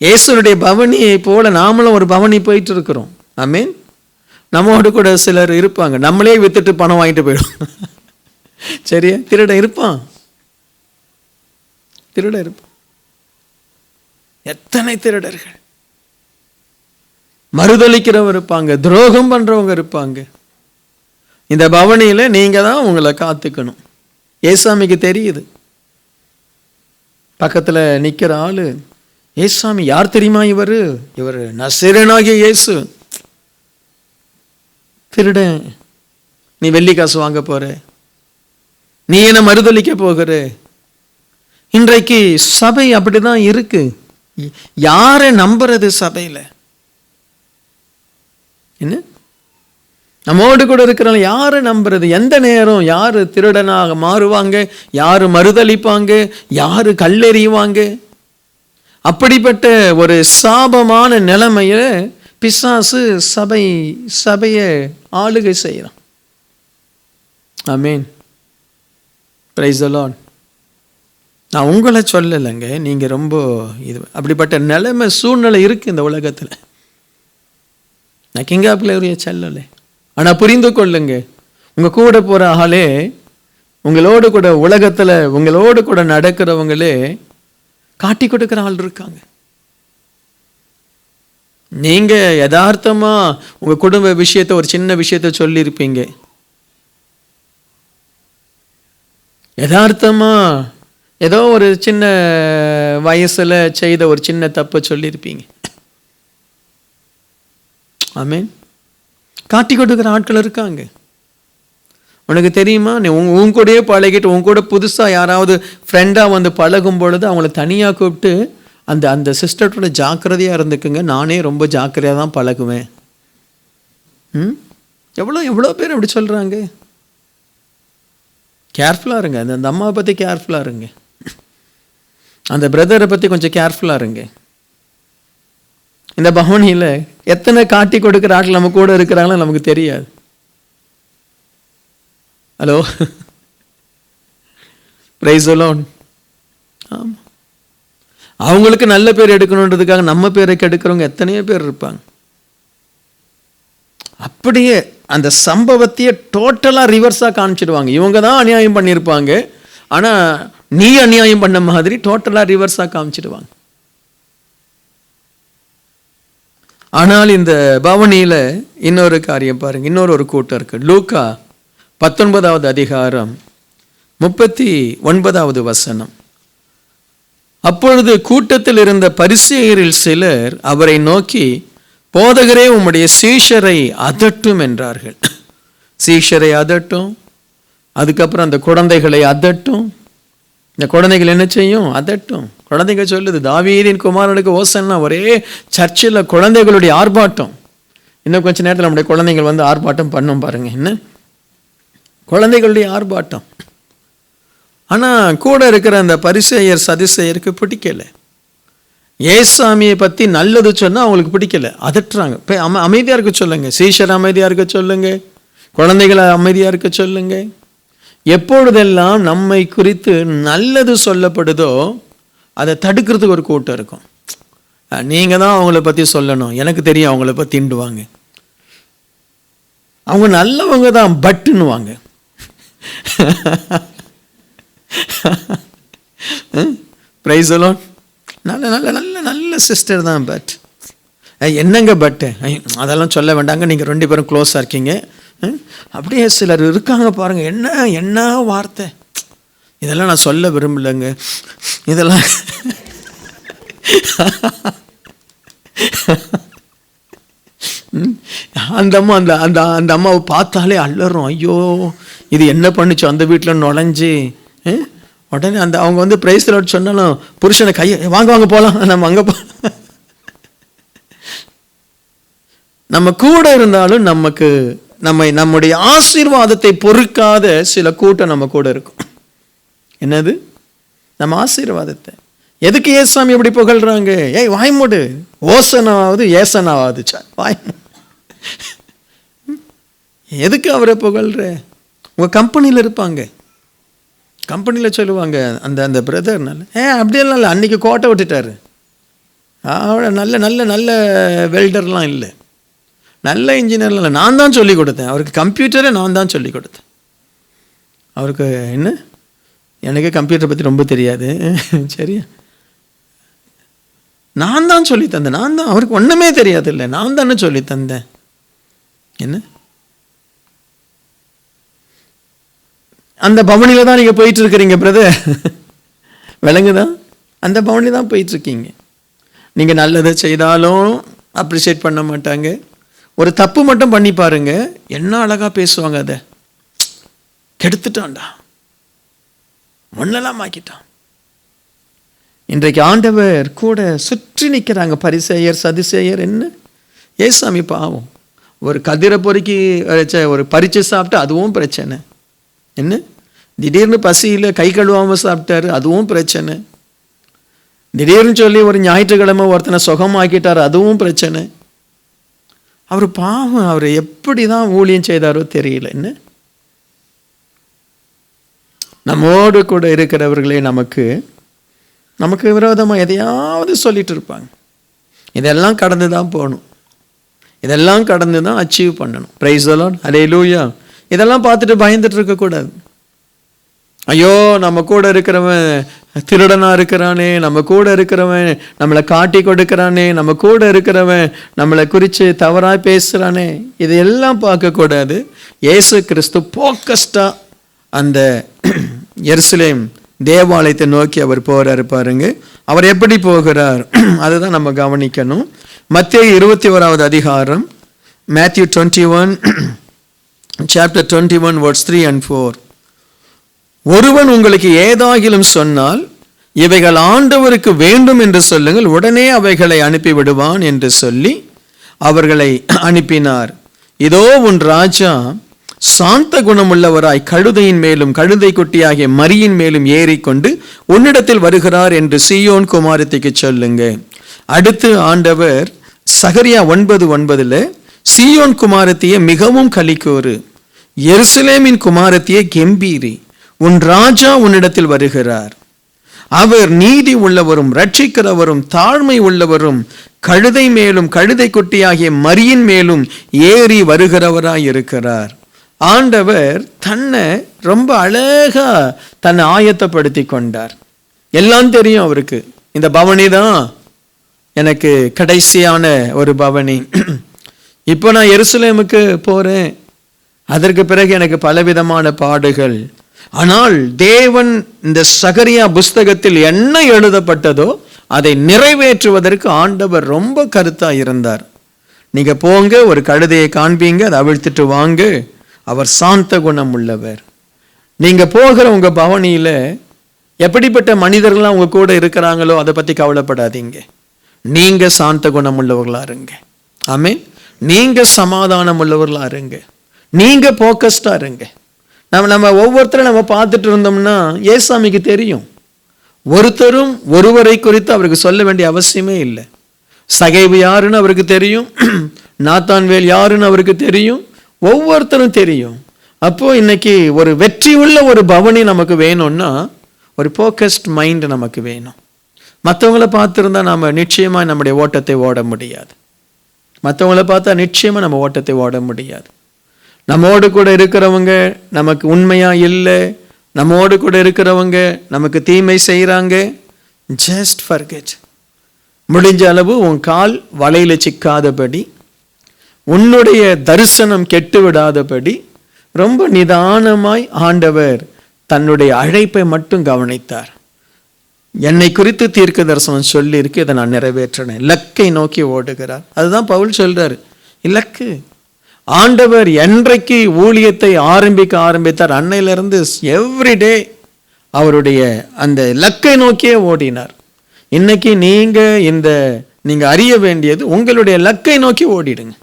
இயேசுனுடைய பவனியை போல நாமளும் ஒரு பவனி போயிட்டு இருக்கிறோம். ஆமீன். நம்மோடு கூட சிலர் இருப்பாங்க, நம்மளே வித்துட்டு பணம் வாங்கிட்டு போயிடும். சரியா? திருடன் இருப்பான், திருடன் இருப்பான். எத்தனை திருடர்கள்! மறுதலிக்கிறவங்க இருப்பாங்க, துரோகம் பண்றவங்க இருப்பாங்க. இந்த பவனியில நீங்க தான் உங்களை காத்துக்கணும். ஏசாமிக்கு தெரியுது. பக்கத்துல நிக்கிற ஆளு, ஏசாமி யார் தெரியுமா? இவர் நசரேயனாகிய இயேசு. திருடன், நீ வெள்ளி காசு வாங்க போற, நீ என்ன மறுதலிக்க போகிற. இன்றைக்கு சபை அப்படிதான் இருக்கு. யாரை நம்புறது சபையில? என்ன நம்மோடு கூட இருக்கிறவங்க யாரை நம்புறது? எந்த நேரம் யாரு திருடனாக மாறுவாங்க, யாரு மறுதளிப்பாங்க, யாரு கல்லெறிவாங்க? அப்படிப்பட்ட ஒரு சாபமான நிலைமைய பிசாசு சபையை ஆளுகை செய்யறான். ஆமென். Praise the Lord. நான் உங்களை சொல்லலைங்க, நீங்க ரொம்ப இது அப்படிப்பட்ட நிலைமை சூழ்நிலை இருக்கு இந்த உலகத்துல. நான் கிங் ஆஃப் கிளோரியை சொல்லலை. ஆனா புரிந்து கொள்ளுங்க, உங்க கூட போற ஆளே, உங்களோடு கூட உலகத்துல உங்களோடு கூட நடக்கிறவங்களே காட்டி கொடுக்கிற ஆள் இருக்காங்க. நீங்க யதார்த்தமா உங்க குடும்ப விஷயத்தை, ஒரு சின்ன விஷயத்தை சொல்லியிருப்பீங்க. யதார்த்தமா ஏதோ ஒரு சின்ன வயசுல செய்த ஒரு சின்ன தப்பை சொல்லியிருப்பீங்க. ஆமென். காட்டி கொடுக்கிற ஆட்கள் இருக்காங்க. உனக்கு தெரியுமா, நீ உன் கூடயே பழகிட்டு உன் கூட புதுசா யாராவது ஃப்ரெண்டா வந்து பழகும் பொழுது அவங்கள தனியா கூப்பிட்டு அந்த அந்த சிஸ்டரோட ஜாக்கிரதையா இருந்துக்குங்க, நானே ரொம்ப ஜாக்கிரதையா தான் பழகுவேன். எவ்வளோ பேர் அப்படி சொல்றாங்க. கேர்ஃபுல்லா இருங்க. அந்த அம்மாவை பத்தி கேர்ஃபுல்லா இருங்க. அந்த பிரதரை பத்தி கொஞ்சம் கேர்ஃபுல்லா இருங்க. இந்த பவனியில எத்தனை காட்டி கொடுக்கிற ஆட்கள் நம்ம கூட இருக்கிறாங்களோ நமக்கு தெரியாது. Hello, price the Lord. ஆமா, அவங்களுக்கு நல்ல பேர் எடுக்கணுன்றதுக்காக நம்ம பேரை கெடுக்கிறவங்க எத்தனையோ பேர் இருப்பாங்க. அப்படியே அந்த சம்பவத்தையே டோட்டலா ரிவர்ஸா காமிச்சிடுவாங்க. இவங்க தான் அநியாயம் பண்ணியிருப்பாங்க, ஆனா நீ அநியாயம் பண்ண மாதிரி டோட்டலா ரிவர்ஸா காமிச்சிடுவாங்க. ஆனால் இந்த பவனியில இன்னொரு காரியம் பாருங்க, இன்னொரு கூட்டம் இருக்கு. லூக்கா 19வது அதிகாரம் 39வது வசனம். அப்பொழுது கூட்டத்தில் இருந்த பரிசேயரில் சிலர் அவரை நோக்கி, போதகரே, உம்முடைய சீஷரை அதட்டும் என்றார்கள். சீஷரை அதட்டும், அதுக்கப்புறம் அந்த குழந்தைகளை அதட்டும். இந்த குழந்தைகள் என்ன செய்யும்? அதட்டும். குழந்தைங்க சொல்லுது, தாவீதின் குமாரனுக்கு ஓசன்னா. ஒரே சர்ச்சில் குழந்தைகளுடைய ஆர்ப்பாட்டம். இன்னும் கொஞ்ச நேரத்தில் நம்முடைய குழந்தைகள் வந்து ஆர்ப்பாட்டம் பண்ணும் பாருங்க. என்ன குழந்தைகளுடைய ஆர்ப்பாட்டம். ஆனா கூட இருக்கிற அந்த பரிசேயர் சதுசேயருக்கு பிடிக்கல. ஏசாமியை பத்தி நல்லது சொன்னா அவங்களுக்கு பிடிக்கல, அதட்டுறாங்க. அமைதியா இருக்க சொல்லுங்க, சீஷர் அமைதியா இருக்க சொல்லுங்க, குழந்தைகளை அமைதியா இருக்க சொல்லுங்க. எப்பொழுதெல்லாம் நம்மை குறித்து நல்லது சொல்லப்படுதோ அதை தடுக்கிறதுக்கு ஒரு கூட்டம் இருக்கும். நீங்க தான் அவங்கள பத்தி சொல்லணும், எனக்கு தெரியும் அவங்கள பத்தின்டுவாங்க. அவங்க நல்லவங்க தான் பட்டுன்னுவாங்க. Price the Lord. நல்ல நல்ல நல்ல நல்ல சிஸ்டர் தான், பட் என்னங்க பட்டு அதெல்லாம் சொல்ல வேண்டாங்க, நீங்கள் 2 பேரும் க்ளோஸாக இருக்கீங்க. அப்படியே சிலர் இருக்காங்க பாருங்க, என்ன வார்த்தை. இதெல்லாம் நான் சொல்ல விரும்பலைங்க, இதெல்லாம் அந்த அம்மா அந்த அம்மாவை பார்த்தாலே அள்ளறோம். ஐயோ, இது என்ன பண்ணுச்சு அந்த வீட்டில் நுழைஞ்சு. உடனே அவங்க வந்து பிரைஸ் லார்ட் சொன்னாலும் புருஷனை கையை வாங்க போகலாம், நம்ம அங்கே நம்ம கூட இருந்தாலும் நம்முடைய ஆசீர்வாதத்தை பொறுக்காத சில கூட்டம் நம்ம கூட இருக்கும். என்னது? நம்ம ஆசீர்வாதத்தை. எதுக்கு ஏசாமி எப்படி புகழ்றாங்க? ஏய் வாய் மூடு, ஓசனாவது ஏசனாவது வாய். எதுக்கு அவரை புகழ்ற? உங்க கம்பெனியில் இருப்பாங்க, கம்பெனியில் சொல்லுவாங்க, அந்த பிரதர் நல்ல அப்படியெல்லாம் இல்லை, அன்னைக்கு கோட்டை விட்டுட்டாரு, நல்ல நல்ல நல்ல வெல்டர்லாம் இல்லை, நல்ல இன்ஜினியர்லாம் இல்லை, நான் தான் சொல்லி கொடுத்தேன் அவருக்கு, கம்ப்யூட்டரை நான் தான் சொல்லி கொடுத்தேன் அவருக்கு. என்ன, எனக்கு கம்ப்யூட்டரை பற்றி ரொம்ப தெரியாது, சரியா, நான் தான் சொல்லி தந்தேன், நான் தான், அவருக்கு ஒன்றுமே தெரியாது இல்லை, நான் தானே சொல்லி தந்தேன். என்ன, அந்த பவனியில் தான் நீங்கள் போயிட்டு இருக்கிறீங்க பிரதர், விளங்குதான்? அந்த பவனி தான் போயிட்டு இருக்கீங்க. நீங்கள் நல்லதை செய்தாலும் அப்ரிஷியேட் பண்ண மாட்டாங்க, ஒரு தப்பு மட்டும் பண்ணி பாருங்க, என்ன அழகாக பேசுவாங்க, அதை கெடுத்துட்டான்டா, மண்ணெல்லாம் ஆக்கிட்டான். இன்றைக்கு ஆண்டவர் கூட சுற்றி நிற்கிறாங்க பரிசேயர் சதுசேயர். என்ன, ஏசாமி பாவம் ஒரு கதிரை பொறுக்கி ஒரு பறித்து சாப்பிட்டு அதுவும் பிரச்சனை. என்ன திடீர்னு பசியில் கை கழுவாமல் சாப்பிட்டாரு, அதுவும் பிரச்சனை. திடீர்னு சொல்லி ஒரு ஞாயிற்றுக்கிழமை ஒருத்தனை சுகமாக்கிட்டார், அதுவும் பிரச்சனை. அவர் பாவம், அவர் எப்படி தான் ஊழியம் செய்தாரோ தெரியல. என்ன நம்மோடு கூட இருக்கிறவர்களே நமக்கு விரோதமாக எதையாவது சொல்லிட்டு இருப்பாங்க. இதெல்லாம் கடந்து தான் போகணும், இதெல்லாம் கடந்து தான் அச்சீவ் பண்ணணும். பிரைஸ் தி லார்ட், ஹல்லேலூயா. இதெல்லாம் பார்த்துட்டு பயந்துட்டு இருக்கக்கூடாது. ஐயோ நம்ம கூட இருக்கிறவன் திருடனா இருக்கிறானே, நம்ம கூட இருக்கிறவன் நம்மளை காட்டி கொடுக்கிறானே, நம்ம கூட இருக்கிறவன் நம்மளை குறித்து தவறாக பேசுகிறானே, இதையெல்லாம் பார்க்கக்கூடாது. இயேசு கிறிஸ்து போக்கஸ்டாக அந்த எருசலேம் தேவாலயத்தை நோக்கி அவர் போகிறாரு பாருங்க. அவர் எப்படி போகிறார் அதுதான் நம்ம கவனிக்கணும். மத்தேயு 21வது அதிகாரம், Matthew 21 chapter 21 verse 3 and 4. ஒருவன் உங்களுக்கு ஏதாகிலும் சொன்னால் இவைகள் ஆண்டவருக்கு வேண்டும் என்று சொல்லுங்கள், உடனே அவைகளை அனுப்பி விடுவான் என்று சொல்லி அவர்களை அனுப்பினார். இதோ உன் ராஜா சாந்த குணமுள்ளவராய் கழுதையின் மேலும் கழுதை குட்டியாகிய மரியின் மேலும் ஏறிக்கொண்டு உன்னிடத்தில் வருகிறார் என்று சீயோன் குமாரத்திக்கு சொல்லுங்க. அடுத்து ஆண்டவர் சகரியா 9:9 சீயோன் குமாரத்தியே மிகவும் களிக்கூறு, எருசலேமின் குமாரத்தியே கெம்பீரி, உன் ராஜா உன்னிடத்தில் வருகிறார். அவர் நீதி உள்ளவரும் ரட்சிக்கிறவரும் தாழ்மை உள்ளவரும் கழுதை மேலும் கழுதை குட்டியாகிய மரியின் மேலும் ஏறி வருகிறவராய் இருக்கிறார். ஆண்டவர் தன்னை ரொம்ப அழகா தன்னை ஆயத்தப்படுத்தி கொண்டார். எல்லாம் தெரியும் அவருக்கு. இந்த பவனி தான் எனக்கு கடைசியான ஒரு பவனி. இப்போ நான் எருசலேமுக்கு போறேன், அதற்கு பிறகு எனக்கு பலவிதமான பாடுகள். ஆனால் தேவன் இந்த சகரியா புஸ்தகத்தில் என்ன எழுதப்பட்டதோ அதை நிறைவேற்றுவதற்கு ஆண்டவர் ரொம்ப கருத்தா இருந்தார். நீங்க போங்க, ஒரு கழுதையை காண்பீங்க, அதை அவிழ்த்துட்டு வாங்க. அவர் சாந்த குணம் உள்ளவர். நீங்க போகிற உங்க பவனியில எப்படிப்பட்ட மனிதர்கள்லாம் உங்க கூட இருக்கிறாங்களோ அதை பத்தி கவலைப்படாதீங்க. நீங்க சாந்த குணம் உள்ளவர்களா இருங்க. ஆமென். நீங்க சமாதானம் உள்ளவர்களா இருங்க. நீங்க போக்கஸ்டா இருங்க. நம்ம ஒவ்வொருத்தரும் நம்ம பார்த்துட்டு இருந்தோம்னா ஏசாமிக்கு தெரியும். ஒருத்தரும் ஒருவரை குறித்து அவருக்கு சொல்ல வேண்டிய அவசியமே இல்லை. சகைவு யாருன்னு அவருக்கு தெரியும், நாத்தான்வேல் யாருன்னு அவருக்கு தெரியும், ஒவ்வொருத்தரும் தெரியும். அப்போ இன்னைக்கு ஒரு வெற்றி உள்ள ஒரு பவனி நமக்கு வேணும்னா ஒரு போக்கஸ்ட் மைண்ட் நமக்கு வேணும். மற்றவங்கள பார்த்துருந்தா நம்ம நிச்சயமா நம்முடைய ஓட்டத்தை ஓட முடியாது. மற்றவங்கள பார்த்தா நிச்சயமா நம்ம ஓட்டத்தை ஓட முடியாது. நம்மோடு கூட இருக்கிறவங்க நமக்கு உண்மையா இல்லை, நம்மோடு கூட இருக்கிறவங்க நமக்கு தீமை செய்கிறாங்க, ஜஸ்ட் ஃபர்கெட். முடிஞ்ச அளவு உன் கால் வலையில சிக்காதபடி, உன்னுடைய தரிசனம் கெட்டு விடாதபடி ரொம்ப நிதானமாய் ஆண்டவர் தன்னுடைய அழைப்பை மட்டும் கவனித்தார். என்னை குறித்து தீர்க்க தரிசனம் சொல்லி இருக்கு, இதை நான் நிறைவேற்றினேன். இலக்கை நோக்கி ஓடுகிறார். அதுதான் பவுல் சொல்றாரு, இலக்கு. ஆண்டவர் என்றைக்கு ஊழியத்தை ஆரம்பித்தார் அன்னையிலிருந்து எவ்ரிடே அவருடைய அந்த இலக்கை நோக்கியே ஓடினார். இன்னைக்கு நீங்க அறிய வேண்டியது உங்களுடைய இலக்கை நோக்கி ஓடிடுங்க.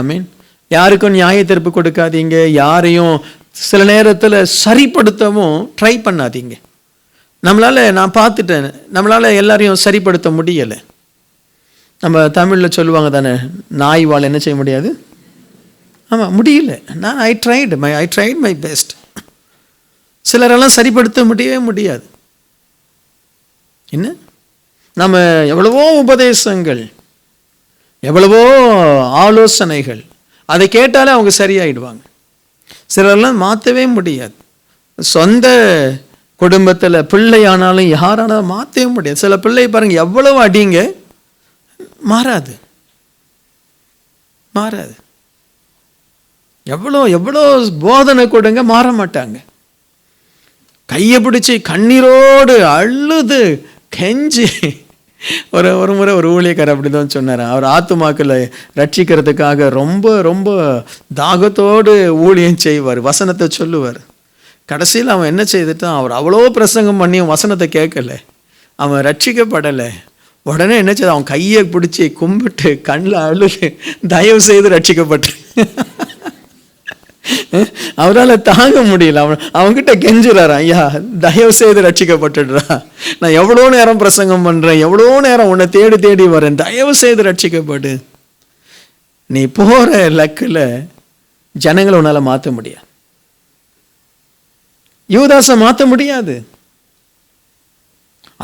ஆமீன். யாருக்கும் நியாய தீர்ப்பு கொடுக்காதீங்க. யாரையும் சில நேரத்தில் சரிப்படுத்தவும் ட்ரை பண்ணாதீங்க. நான் பார்த்துட்டேன், நம்மளால எல்லாரையும் சரிப்படுத்த முடியலை. நம்ம தமிழில் சொல்லுவாங்க தானே, நாய் வாழ என்ன செய்ய முடியாது. ஆமாம், முடியல. I tried my best. சிலரெல்லாம் சரிப்படுத்த முடியவே முடியாது. என்ன, நம்ம எவ்வளவோ உபதேசங்கள், எவ்வளவோ ஆலோசனைகள், அதை கேட்டாலே அவங்க சரியாயிடுவாங்க. சிலரெல்லாம் மாற்றவே முடியாது. சொந்த குடும்பத்தில் பிள்ளையானாலும் யாரானாலும் மாற்றவே முடியாது. சில பிள்ளை பாருங்க, எவ்வளவு அடிங்க, மாறாது. எவ்வளோ போதனை கொடுங்க, மாற மாட்டாங்க. கையை பிடிச்சி கண்ணீரோடு அழுது கெஞ்சி ஒரு முறை ஒரு ஊழியக்காரர் அப்படி தான் சொன்னார். அவர் ஆத்துமாக்களை ரட்சிக்கிறதுக்காக ரொம்ப ரொம்ப தாகத்தோடு ஊழியம் செய்வார், வசனத்தை சொல்லுவார். கடைசியில் அவன் என்ன செய்துட்டான், அவர் அவ்வளோ பிரசங்கம் பண்ணியும் வசனத்தை கேட்கல, அவன் ரட்சிக்கப்படலை. உடனே என்ன செய்ய, அவன் கையை பிடிச்சி கும்பிட்டு கண்ணில் அழுகு, தயவு செய்து ரட்சிக்கப்பட்டு. அவரால் தாங்க முடியல. அவன்கிட்ட கெஞ்சுறாரு, ஐயா தயவு செய்து ரட்சிக்கப்பட்டுடுறா, நான் எவ்வளோ நேரம் பிரசங்கம் பண்ணுறேன், எவ்வளோ நேரம் உன்னை தேடி தேடி வரேன், தயவு செய்து ரட்சிக்கப்படு. நீ போகிற லக்கில் ஜனங்களை உன்னால் மாற்ற முடியாது. யூதாசை மாற்ற முடியாது.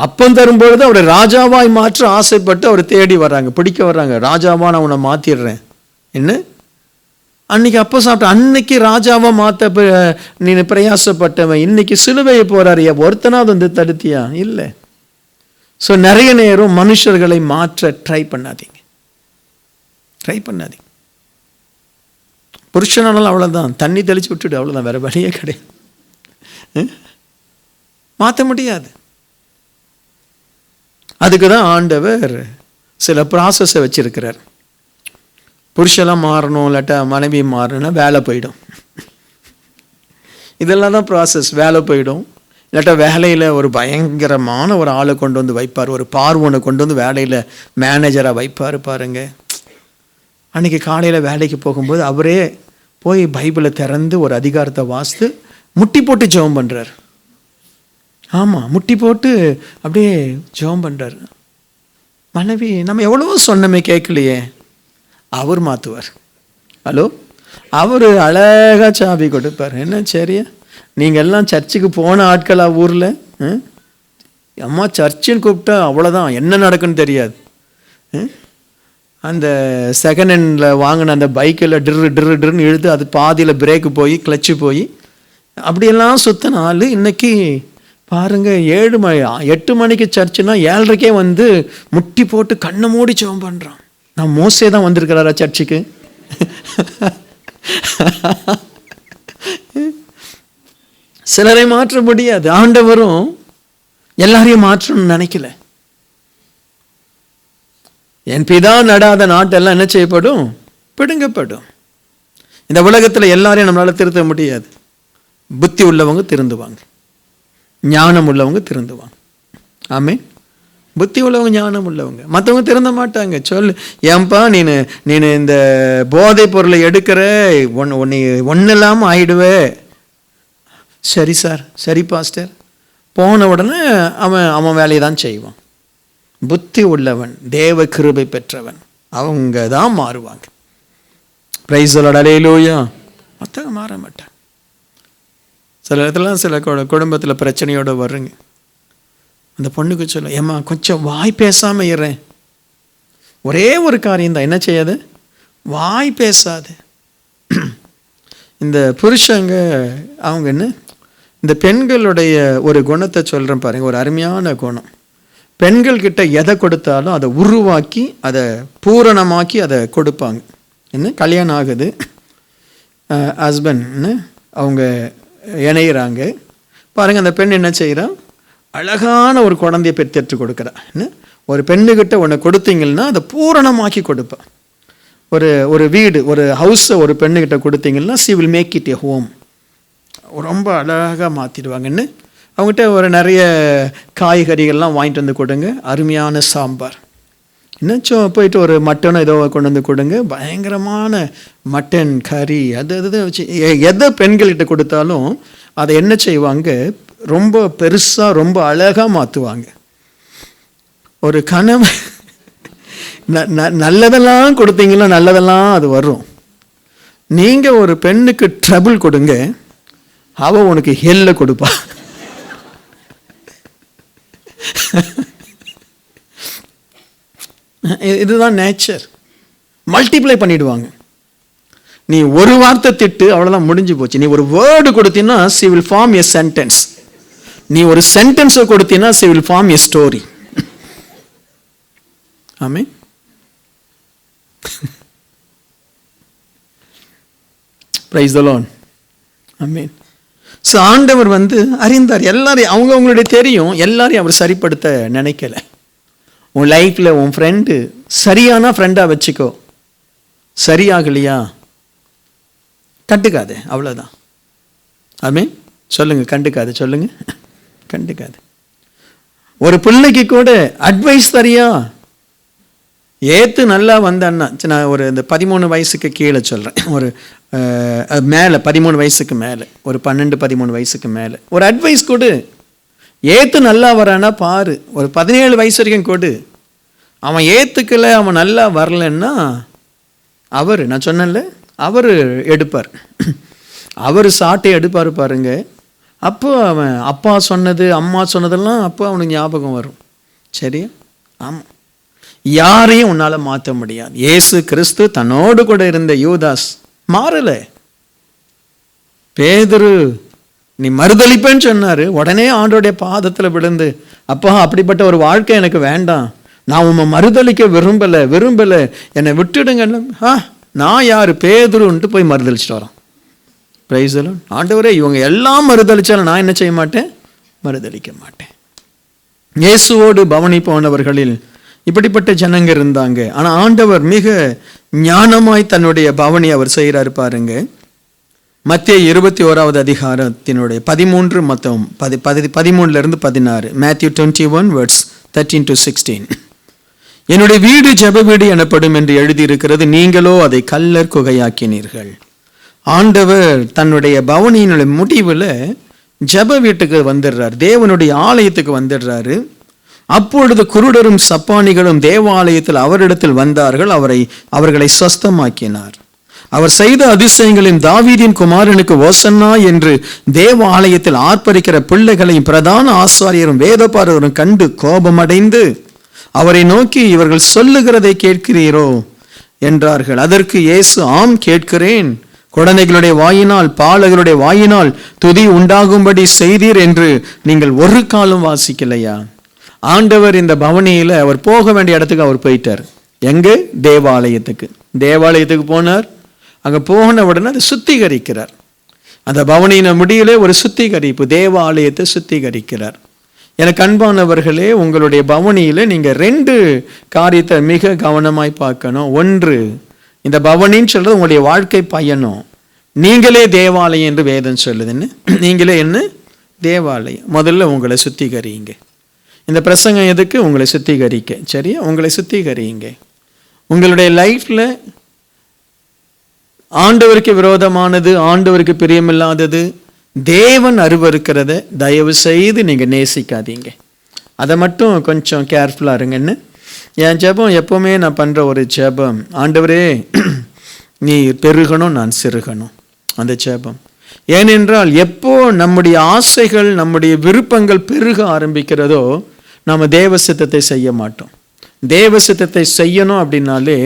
அப்பம் தரும்பொழுது அவரை ராஜாவாய் மாற்ற ஆசைப்பட்டு அவர் தேடி வர்றாங்க, பிடிக்க வர்றாங்க. ராஜாவா நான் உன்னை மாற்றிடுறேன். என்ன அன்னைக்கு அப்போ சாப்பிட்ட, அன்னைக்கு ராஜாவா மாற்ற நீ பிரயாசப்பட்டவன் இன்னைக்கு சிலுவையை போறாரு, ஒருத்தனாவது வந்து தடுத்தியா? இல்லை. ஸோ நிறைய நேரம் மனுஷர்களை மாற்ற ட்ரை பண்ணாதீங்க. புருஷனாலும் அவ்வளோதான், தண்ணி தெளிச்சு விட்டுடு, அவ்வளோதான், வேற வழியே கிடையாது. மாற்ற முடியாது. அதுக்கு தான் ஆண்டவர் சில ப்ராசஸை வச்சிருக்கிறார். புருஷெல்லாம் மாறணும், இல்லாட்டா மனைவி மாறணும்னா வேலை போயிடும். இதெல்லாம் தான் ப்ராசஸ். வேலை போயிடும், இல்லாட்டா வேலையில் ஒரு பயங்கரமான ஒரு ஆளை கொண்டு வந்து வைப்பார், ஒரு பார்வனை கொண்டு வந்து வேலையில் மேனேஜராக வைப்பார். பாருங்க, அன்றைக்கி காலையில் வேலைக்கு போகும்போது அவரே போய் பைபிளை திறந்து ஒரு அதிகாரத்தை வாசித்து முட்டி போட்டு ஜெபம் பண்ணுறார். ஆமாம், முட்டி போட்டு அப்படியே ஜெபம் பண்ணுறார். மனைவி, நம்ம எவ்வளோ சொன்னமே கேட்கலையே, அவர் மாற்றுவார். ஹலோ, அவர் அழகாக சாவி கொடுப்பார். என்ன சரியா, நீங்கள் எல்லாம் சர்ச்சுக்கு போன ஆட்களா ஊரில்? அம்மா சர்ச்சுன்னு கூப்பிட்டா அவ்வளோதான், என்ன நடக்குன்னு தெரியாது. அந்த செகண்ட் ஹேண்டில் வாங்கின அந்த பைக்கில் ட்ருன்னு இழுத்து அது பாதியில் பிரேக்கு போய் கிளச்சு போய் அப்படியெல்லாம் சுத்தின ஆள் இன்னைக்கு பாருங்கள் 8 மணிக்கு சர்ச்சுனா 7:30 வந்து முட்டி போட்டு கண்ணை மூடி ஜெபம் பண்ணுறான். நான் மோசே தான் வந்திருக்கிறாரா சர்ச்சுக்கு? சிலரை மாற்ற முடியாது. ஆண்டவரும் எல்லாரையும் மாற்றணும்னு நினைக்கல. என் பிதா நடாத நாட்டெல்லாம் என்ன செய்யப்படும்? பிடுங்கப்படும். இந்த உலகத்தில் எல்லாரையும் நம்மளால் திருத்த முடியாது. புத்தி உள்ளவங்க திருந்துவாங்க, ஞானம் உள்ளவங்க திருந்துவாங்க. ஆமென். புத்தி உள்ளவங்க, ஞானம் உள்ளவங்க, மற்றவங்க திருந்த மாட்டாங்க. சொல்லு, ஏன்பா நீ இந்த போதை பொருளை எடுக்கிற, ஒன்று இல்லாமல் ஆயிடுவே. சரி சார், சரி பாஸ்டர். போன உடனே அவன் வேலையை தான் செய்வான். புத்தி உள்ளவன், தேவ கிருபை பெற்றவன், அவங்க தான் மாறுவாங்க. பிரைஸ் தி லார்ட், அல்லேலூயா. மற்றவங்க மாற மாட்டாங்க. சில இடத்துலாம் சில குடும்பத்தில் பிரச்சனையோடு வருங்க. அந்த பொண்ணுக்கு சொல்ல, ஏம்மா கொஞ்சம் வாய் பேசாமல் இருறேன். ஒரே ஒரு காரியம்தான், என்ன செய்யாது? வாய் பேசாது. இந்த புருஷங்க அவங்க என்ன, இந்த பெண்களுடைய ஒரு குணத்தை சொல்கிறேன் பாருங்கள், ஒரு அருமையான குணம். பெண்கள்கிட்ட எதை கொடுத்தாலும் அதை உருவாக்கி அதை பூரணமாக்கி அதை கொடுப்பாங்க. என்ன, கல்யாணம் ஆகுது, ஹஸ்பண்ட் அவங்க இணையிறாங்க பாருங்கள். அந்த பெண் என்ன செய்கிறான்? அழகான ஒரு குழந்தைய பெற்றெடுத்து கொடுக்குறா. என்ன, ஒரு பெண்ணுக்கிட்ட ஒன்று கொடுத்தீங்கன்னா அதை பூரணமாக்கி கொடுப்பான். ஒரு வீடு, ஒரு ஹவுஸை ஒரு பெண்ணுக்கிட்ட கொடுத்தீங்கன்னா she will make it a home. ரொம்ப அழகாக மாற்றிடுவாங்கன்னு. அவங்ககிட்ட ஒரு நிறைய காய்கறிகள்லாம் வாங்கிட்டு வந்து கொடுங்க, அருமையான சாம்பார். இன்னச்சும் போயிட்டு ஒரு மட்டனோ ஏதோ கொண்டு வந்து கொடுங்க, பயங்கரமான மட்டன் கறி, அது வச்சு எதை பெண்கள்கிட்ட கொடுத்தாலும் அதை என்ன செய்வாங்க? ரொம்ப பெருசாக ரொம்ப அழகாக மாற்றுவாங்க. ஒரு கணவன் நல்லதெல்லாம் கொடுத்தீங்கன்னா நல்லதெல்லாம் அது வரும். நீங்கள் ஒரு பெண்ணுக்கு ட்ரபிள் கொடுங்க, அவள் உனக்கு ஹெல்ல கொடுப்பா. இதுதான் நேச்சர். மல்டிப்ளை பண்ணிடுவாங்க. நீ ஒரு வார்த்தை திட்டு, அவ்வளோதான், முடிஞ்சு போச்சு. நீ ஒரு வேர்டு கொடுத்தீங்கன்னா she will form a sentence. நீ ஒரு சென்டென்ஸை கொடுத்தீங்கன்னா she will form a story. Amen. Praise the Lord. Amen. So ஆண்டவர் அறிந்தார் எல்லாரையும், அவங்களுடைய தெரியும், எல்லாரையும் அவர் சரிப்படுத்த நினைக்கல. உன் லைஃப்பில் உன் ஃப்ரெண்டு சரியான ஃப்ரெண்டாக வச்சுக்கோ. சரியாகலையா கண்டுக்காது, அவ்வளோதான். ஆமென். சொல்லுங்கள், கண்டுக்காது. சொல்லுங்கள், கண்டுக்காது. ஒரு பிள்ளைக்கு கூட அட்வைஸ் தரியா? ஏத்து நல்லா வந்தான்னா, நான் ஒரு இந்த 13 வயசுக்கு கீழே சொல்கிறேன், ஒரு மேலே 13 வயசுக்கு மேலே, ஒரு 12-13 வயசுக்கு மேலே ஒரு அட்வைஸ் கொடு. ஏத்து நல்லா வரானா பாரு. ஒரு 17 வயசு வரைக்கும் கொடு. அவன் ஏத்துக்கல, அவன் நல்லா வரலன்னா நான் சொன்னேன்ல, அவர் எடுப்பார், அவர் சாட்டை எடுப்பார் பாருங்க. அப்போ அவன் அப்பா சொன்னது அம்மா சொன்னதெல்லாம் அப்போ அவனுக்கு ஞாபகம் வரும். சரியா? ஆமாம், யாரையும் உன்னால் மாற்ற முடியாது. இயேசு கிறிஸ்து தன்னோடு கூட இருந்த யூதாஸ் மாறல. பேதுரு நீ மறுதளிப்பேன்னு சொன்னார். உடனே ஆண்டோடைய பாதத்தில் விழுந்து, அப்பா அப்படிப்பட்ட ஒரு வாழ்க்கை எனக்கு வேண்டாம், நான் உன்னை மறுதளிக்க விரும்பலை, என்னை விட்டுடுங்க. நான் யார்? பேதுருன்ட்டு போய் மறுதளிச்சுட்டு வரோம். Price the Lord. ஆண்டவரே, இவங்க எல்லாம் மறுதளிச்சாலும் நான் என்ன செய்ய மாட்டேன்? மறுதளிக்க மாட்டேன். இயேசுவோடு பவனி போனவர்களில் இப்படிப்பட்ட ஜனங்க இருந்தாங்க. ஆனால் ஆண்டவர் மிக ஞானமாய் தன்னுடைய பவனி அவர் செய்கிறார் பாருங்க. மத்தேயு 21வது அதிகாரத்தினுடைய 13 மற்றும் 13-16. Matthew 21 verse 13-16. என்னுடைய வீடு ஜெப வீடு எனப்படும் என்று எழுதியிருக்கிறது, நீங்களோ அதை கல்லர் குகையாக்கினீர்கள். ஆண்டவர் தன்னுடைய பவனியினுடைய முடிவில் ஜெப வீட்டுக்கு வந்துடுறார், தேவனுடைய ஆலயத்துக்கு வந்துடுறாரு. அப்பொழுது குருடரும் சப்பானிகளும் தேவாலயத்தில் அவரிடத்தில் வந்தார்கள். அவர்களை சொஸ்தமாக்கினார். அவர் செய்த அதிசயங்களின் தாவீதின் குமாரனுக்கு ஓசன்னா என்று தேவாலயத்தில் ஆர்ப்பரிக்கிற பிள்ளைகளையும் பிரதான ஆசாரியரும் வேதபாரகரும் கண்டு கோபமடைந்து அவரை நோக்கி, இவர்கள் சொல்லுகிறதை கேட்கிறீரோ என்றார்கள். அதற்கு இயேசு, ஆம் கேட்கிறேன். குழந்தைகளுடைய வாயினால் பாலகருடைய வாயினால் துதி உண்டாகும்படி செய்தீர் என்று நீங்கள் ஒரு காலம் வாசிக்கலையா? ஆண்டவர் இந்த பவனியில் அவர் போக வேண்டிய இடத்துக்கு அவர் போயிட்டார். எங்கே? தேவாலயத்துக்கு போனார். அங்கே போன உடனே அதை சுத்திகரிக்கிறார். அந்த பவனியின் முடியிலே ஒரு சுத்திகரிப்பு, தேவாலயத்தை சுத்திகரிக்கிறார். எனக்கு அன்பானவர்களே, உங்களுடைய பவனியில் நீங்கள் 2 காரியத்தை மிக கவனமாய் பார்க்கணும். ஒன்று, இந்த பவனின்னு சொல்கிறது உங்களுடைய வாழ்க்கை பயணம். நீங்களே தேவாலயம் என்று வேதம் சொல்லுதுன்னு. நீங்களே என்ன? தேவாலயம். முதல்ல உங்களை சுத்திகரிங்க. இந்த பிரசங்கம் எதுக்கு? உங்களை சுத்திகரிக்க. சரியா? உங்களை சுத்திகரிங்க. உங்களுடைய லைஃப்பில் ஆண்டவருக்கு விரோதமானது, ஆண்டவருக்கு பிரியமில்லாதது, தேவன் அருவருக்கிறத தயவு செய்து நீங்கள் நேசிக்காதீங்க. அதை மட்டும் கொஞ்சம் கேர்ஃபுல்லாக இருங்கன்னு. என் ஜெபம் எப்போவுமே நான் பண்ணுற ஒரு ஜெபம், ஆண்டவரே நீ பெருகணும், நான் சிறுகணும். அந்த ஜெபம். ஏனென்றால் எப்போ நம்முடைய ஆசைகள், நம்முடைய விருப்பங்கள் பெருக ஆரம்பிக்கிறதோ நாம் தேவ சித்தத்தை செய்ய மாட்டோம். தேவ சித்தத்தை செய்யணும் அப்படின்னாலே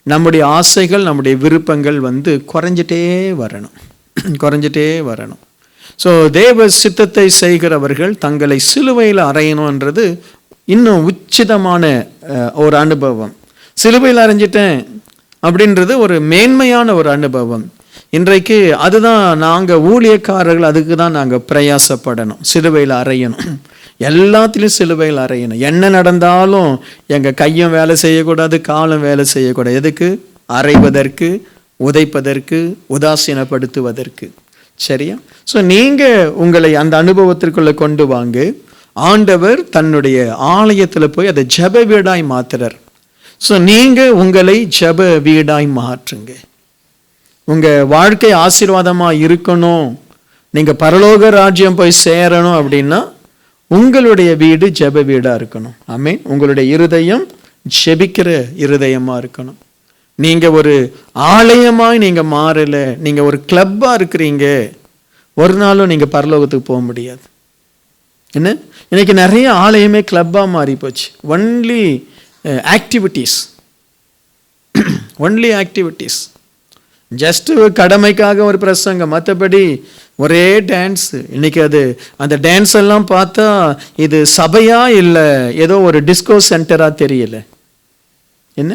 நம்முடைய ஆசைகள், நம்முடைய விருப்பங்கள் குறைஞ்சிட்டே வரணும். ஸோ தேவ சித்தத்தை செய்கிறவர்கள் தங்களை சிலுவையில் அறையணுன்றது இன்னும் உச்சிதமான ஒரு அனுபவம். சிலுவையில் அறைஞ்சிட்டேன் அப்படின்றது ஒரு மேன்மையான ஒரு அனுபவம். இன்றைக்கு அதுதான் நாங்கள் ஊழியக்காரர்கள், அதுக்கு தான் நாங்கள் பிரயாசப்படணும். சிலுவையில் அறையணும், எல்லாத்திலையும் சிலுவையில் அறையணும். என்ன நடந்தாலும் எங்கள் கையும் வேலை செய்யக்கூடாது, காலும் வேலை செய்யக்கூடாது. எதுக்கு? அறைவதற்கு, உதைப்பதற்கு, உதாசீனப்படுத்துவதற்கு. சரியா? ஸோ நீங்கள் உங்களை அந்த அனுபவத்திற்குள்ளே கொண்டு வாங்க. ஆண்டவர் தன்னுடைய ஆலயத்தில் போய் அதை ஜெப வீடாய் மாத்துறார். ஸோ நீங்கள் உங்களை ஜெப வீடாய் மாற்றுங்க. உங்கள் வாழ்க்கை ஆசீர்வாதமாக இருக்கணும், நீங்கள் பரலோக ராஜ்யம் போய் சேரணும் அப்படின்னா உங்களுடைய வீடு ஜெப வீடாக இருக்கணும். ஆமென். உங்களுடைய இருதயம் ஜெபிக்கிற இருதயமாக இருக்கணும். நீங்கள் ஒரு ஆலயமாய் நீங்கள் மாறலை, நீங்கள் ஒரு கிளப்பாக இருக்கிறீங்க, ஒரு நாளும் நீங்கள் பரலோகத்துக்கு போக முடியாது. என்ன, இன்னைக்கு நிறைய ஆலயமே கிளப்பாக மாறி போச்சு. Only activities. ஜஸ்ட் கடமைக்காக ஒரு பிரசங்கம், மற்றபடி ஒரே டான்ஸ். இன்னைக்கு அந்த டான்ஸ் எல்லாம் பார்த்தா இது சபையா இல்லை ஏதோ ஒரு டிஸ்கோ சென்டரா தெரியல. என்ன,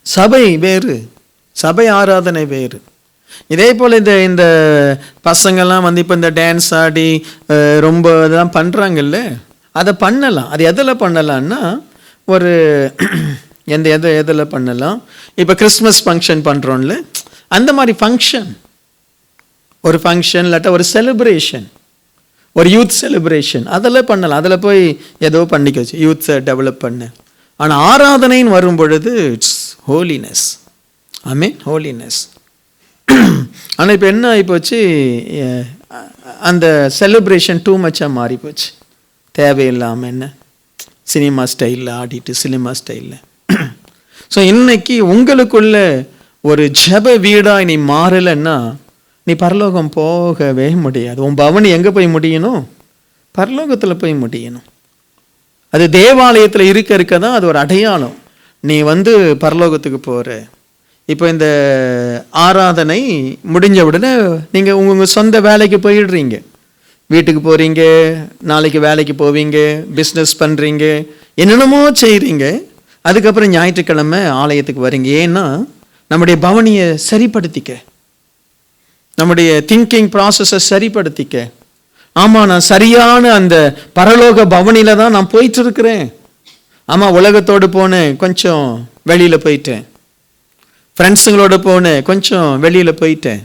சபை வேறு, சபை ஆராதனை வேறு. இதே போல் இந்த பசங்கள்லாம் இப்போ இந்த டான்ஸ் ஆடி ரொம்ப இதெல்லாம் பண்ணுறாங்கல்ல, அதை பண்ணலாம். அது எதில் பண்ணலான்னா, ஒரு எதில் பண்ணலாம்? இப்போ கிறிஸ்மஸ் ஃபங்க்ஷன் பண்ணுறோம்ல, அந்த மாதிரி ஃபங்க்ஷன், ஒரு ஃபங்க்ஷன் இல்லாட்டா ஒரு செலிப்ரேஷன், ஒரு யூத் செலிப்ரேஷன் அதில் பண்ணலாம், அதில் போய் ஏதோ பண்ணிக்க வச்சு யூத்ஸை டெவலப் பண்ண. ஆனால் ஆராதனைன்னு வரும் பொழுது இட்ஸ் ஹோலினஸ். Amen, holiness. ஆனால் இப்போ என்ன ஆகிப்போச்சு, அந்த செலிப்ரேஷன் டூ மச்சாக மாறி போச்சு. தேவையில்லாமல் என்ன சினிமா ஸ்டைலில் ஆடிட்டு, சினிமா ஸ்டைலில். ஸோ இன்னைக்கு உங்களுக்குள்ள ஒரு ஜெப வீடாக நீ மாறலைன்னா நீ பரலோகம் போகவே முடியாது. உன் பவனி எங்கே போய் முடியணும்? பரலோகத்தில் போய் முடியணும். அது தேவாலயத்தில் இருக்க தான் அது ஒரு அடையாளம். நீ பரலோகத்துக்கு போகிற. இப்போ இந்த ஆராதனை முடிஞ்ச உடனே நீங்கள் உங்கள் சொந்த வேலைக்கு போயிடுறீங்க. வீட்டுக்கு போகிறீங்க, நாளைக்கு வேலைக்கு போவீங்க, பிஸ்னஸ் பண்ணுறீங்க, என்னென்னமோ செய்கிறீங்க. அதுக்கப்புறம் ஞாயிற்றுக்கிழமை ஆலயத்துக்கு வரீங்க. ஏன்னா நம்முடைய பவனியை சரிப்படுத்திக்க, நம்முடைய திங்கிங் ப்ராசஸை சரிப்படுத்திக்க. ஆமாம், நான் சரியான அந்த பரலோக பவனியில் தான் நான் போயிட்டு இருக்கிறேன். ஆமாம், உலகத்தோடு போனேன், கொஞ்சம் வெளியில் போயிட்டேன். ஃப்ரெண்ட்ஸுங்களோட போனேன், கொஞ்சம் வெளியில் போயிட்டேன்.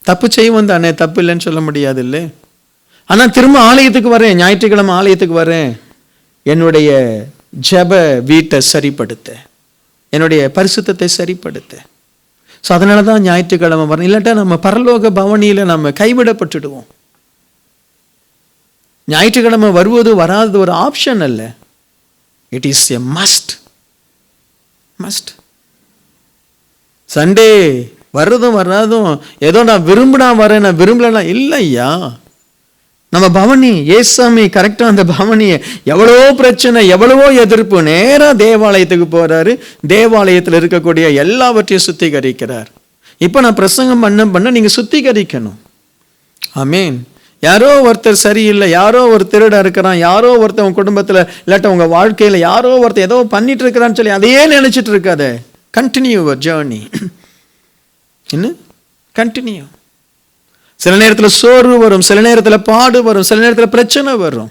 தப்பு செய்வோம் தானே, தப்பு இல்லைன்னு சொல்ல முடியாது இல்லை. ஆனால் திரும்ப ஆலயத்துக்கு வரேன், ஞாயிற்றுக்கிழமை ஆலயத்துக்கு வரேன். என்னுடைய ஜெப வீட்டை சரிப்படுத்த, என்னுடைய பரிசுத்தத்தை சரிப்படுத்த. ஸோ அதனால தான் ஞாயிற்றுக்கிழமை வரணும். இல்லாட்டா நம்ம பரலோக பவனியில் நம்ம கைவிடப்பட்டுடுவோம். ஞாயிற்றுக்கிழமை வருவது வராது ஒரு ஆப்ஷன் அல்ல, it is a must. Sunday வர்றதும் வராதும் ஏதோ நான் விரும்பினா வரேன், நான் விரும்பலன்னா இல்லையா. நம்ம பவனி ஏசாமி கரெக்டாக அந்த பவனியை எவ்வளவோ பிரச்சனை, எவ்வளவோ எதிர்ப்பு, நேராக தேவாலயத்துக்கு போகிறாரு. தேவாலயத்தில் இருக்கக்கூடிய எல்லாவற்றையும் சுத்திகரிக்கிறார். இப்போ நான் பிரசங்கம் பண்ண நீங்கள் சுத்திகரிக்கணும். ஆமீன். யாரோ ஒருத்தர் சரியில்லை, யாரோ ஒரு திருட இருக்கிறான், யாரோ ஒருத்தர் உங்கள் குடும்பத்தில் இல்லாட்ட உங்கள் வாழ்க்கையில் யாரோ ஒருத்தர் ஏதோ பண்ணிட்டு இருக்கிறான்னு சொல்லி அதையே நினைச்சிட்டு இருக்காத. Continue your journey. என்ன கண்டினியூ. சில நேரத்தில் சோர்வு வரும், சில நேரத்தில் பாடு வரும், சில நேரத்தில் பிரச்சனை வரும்.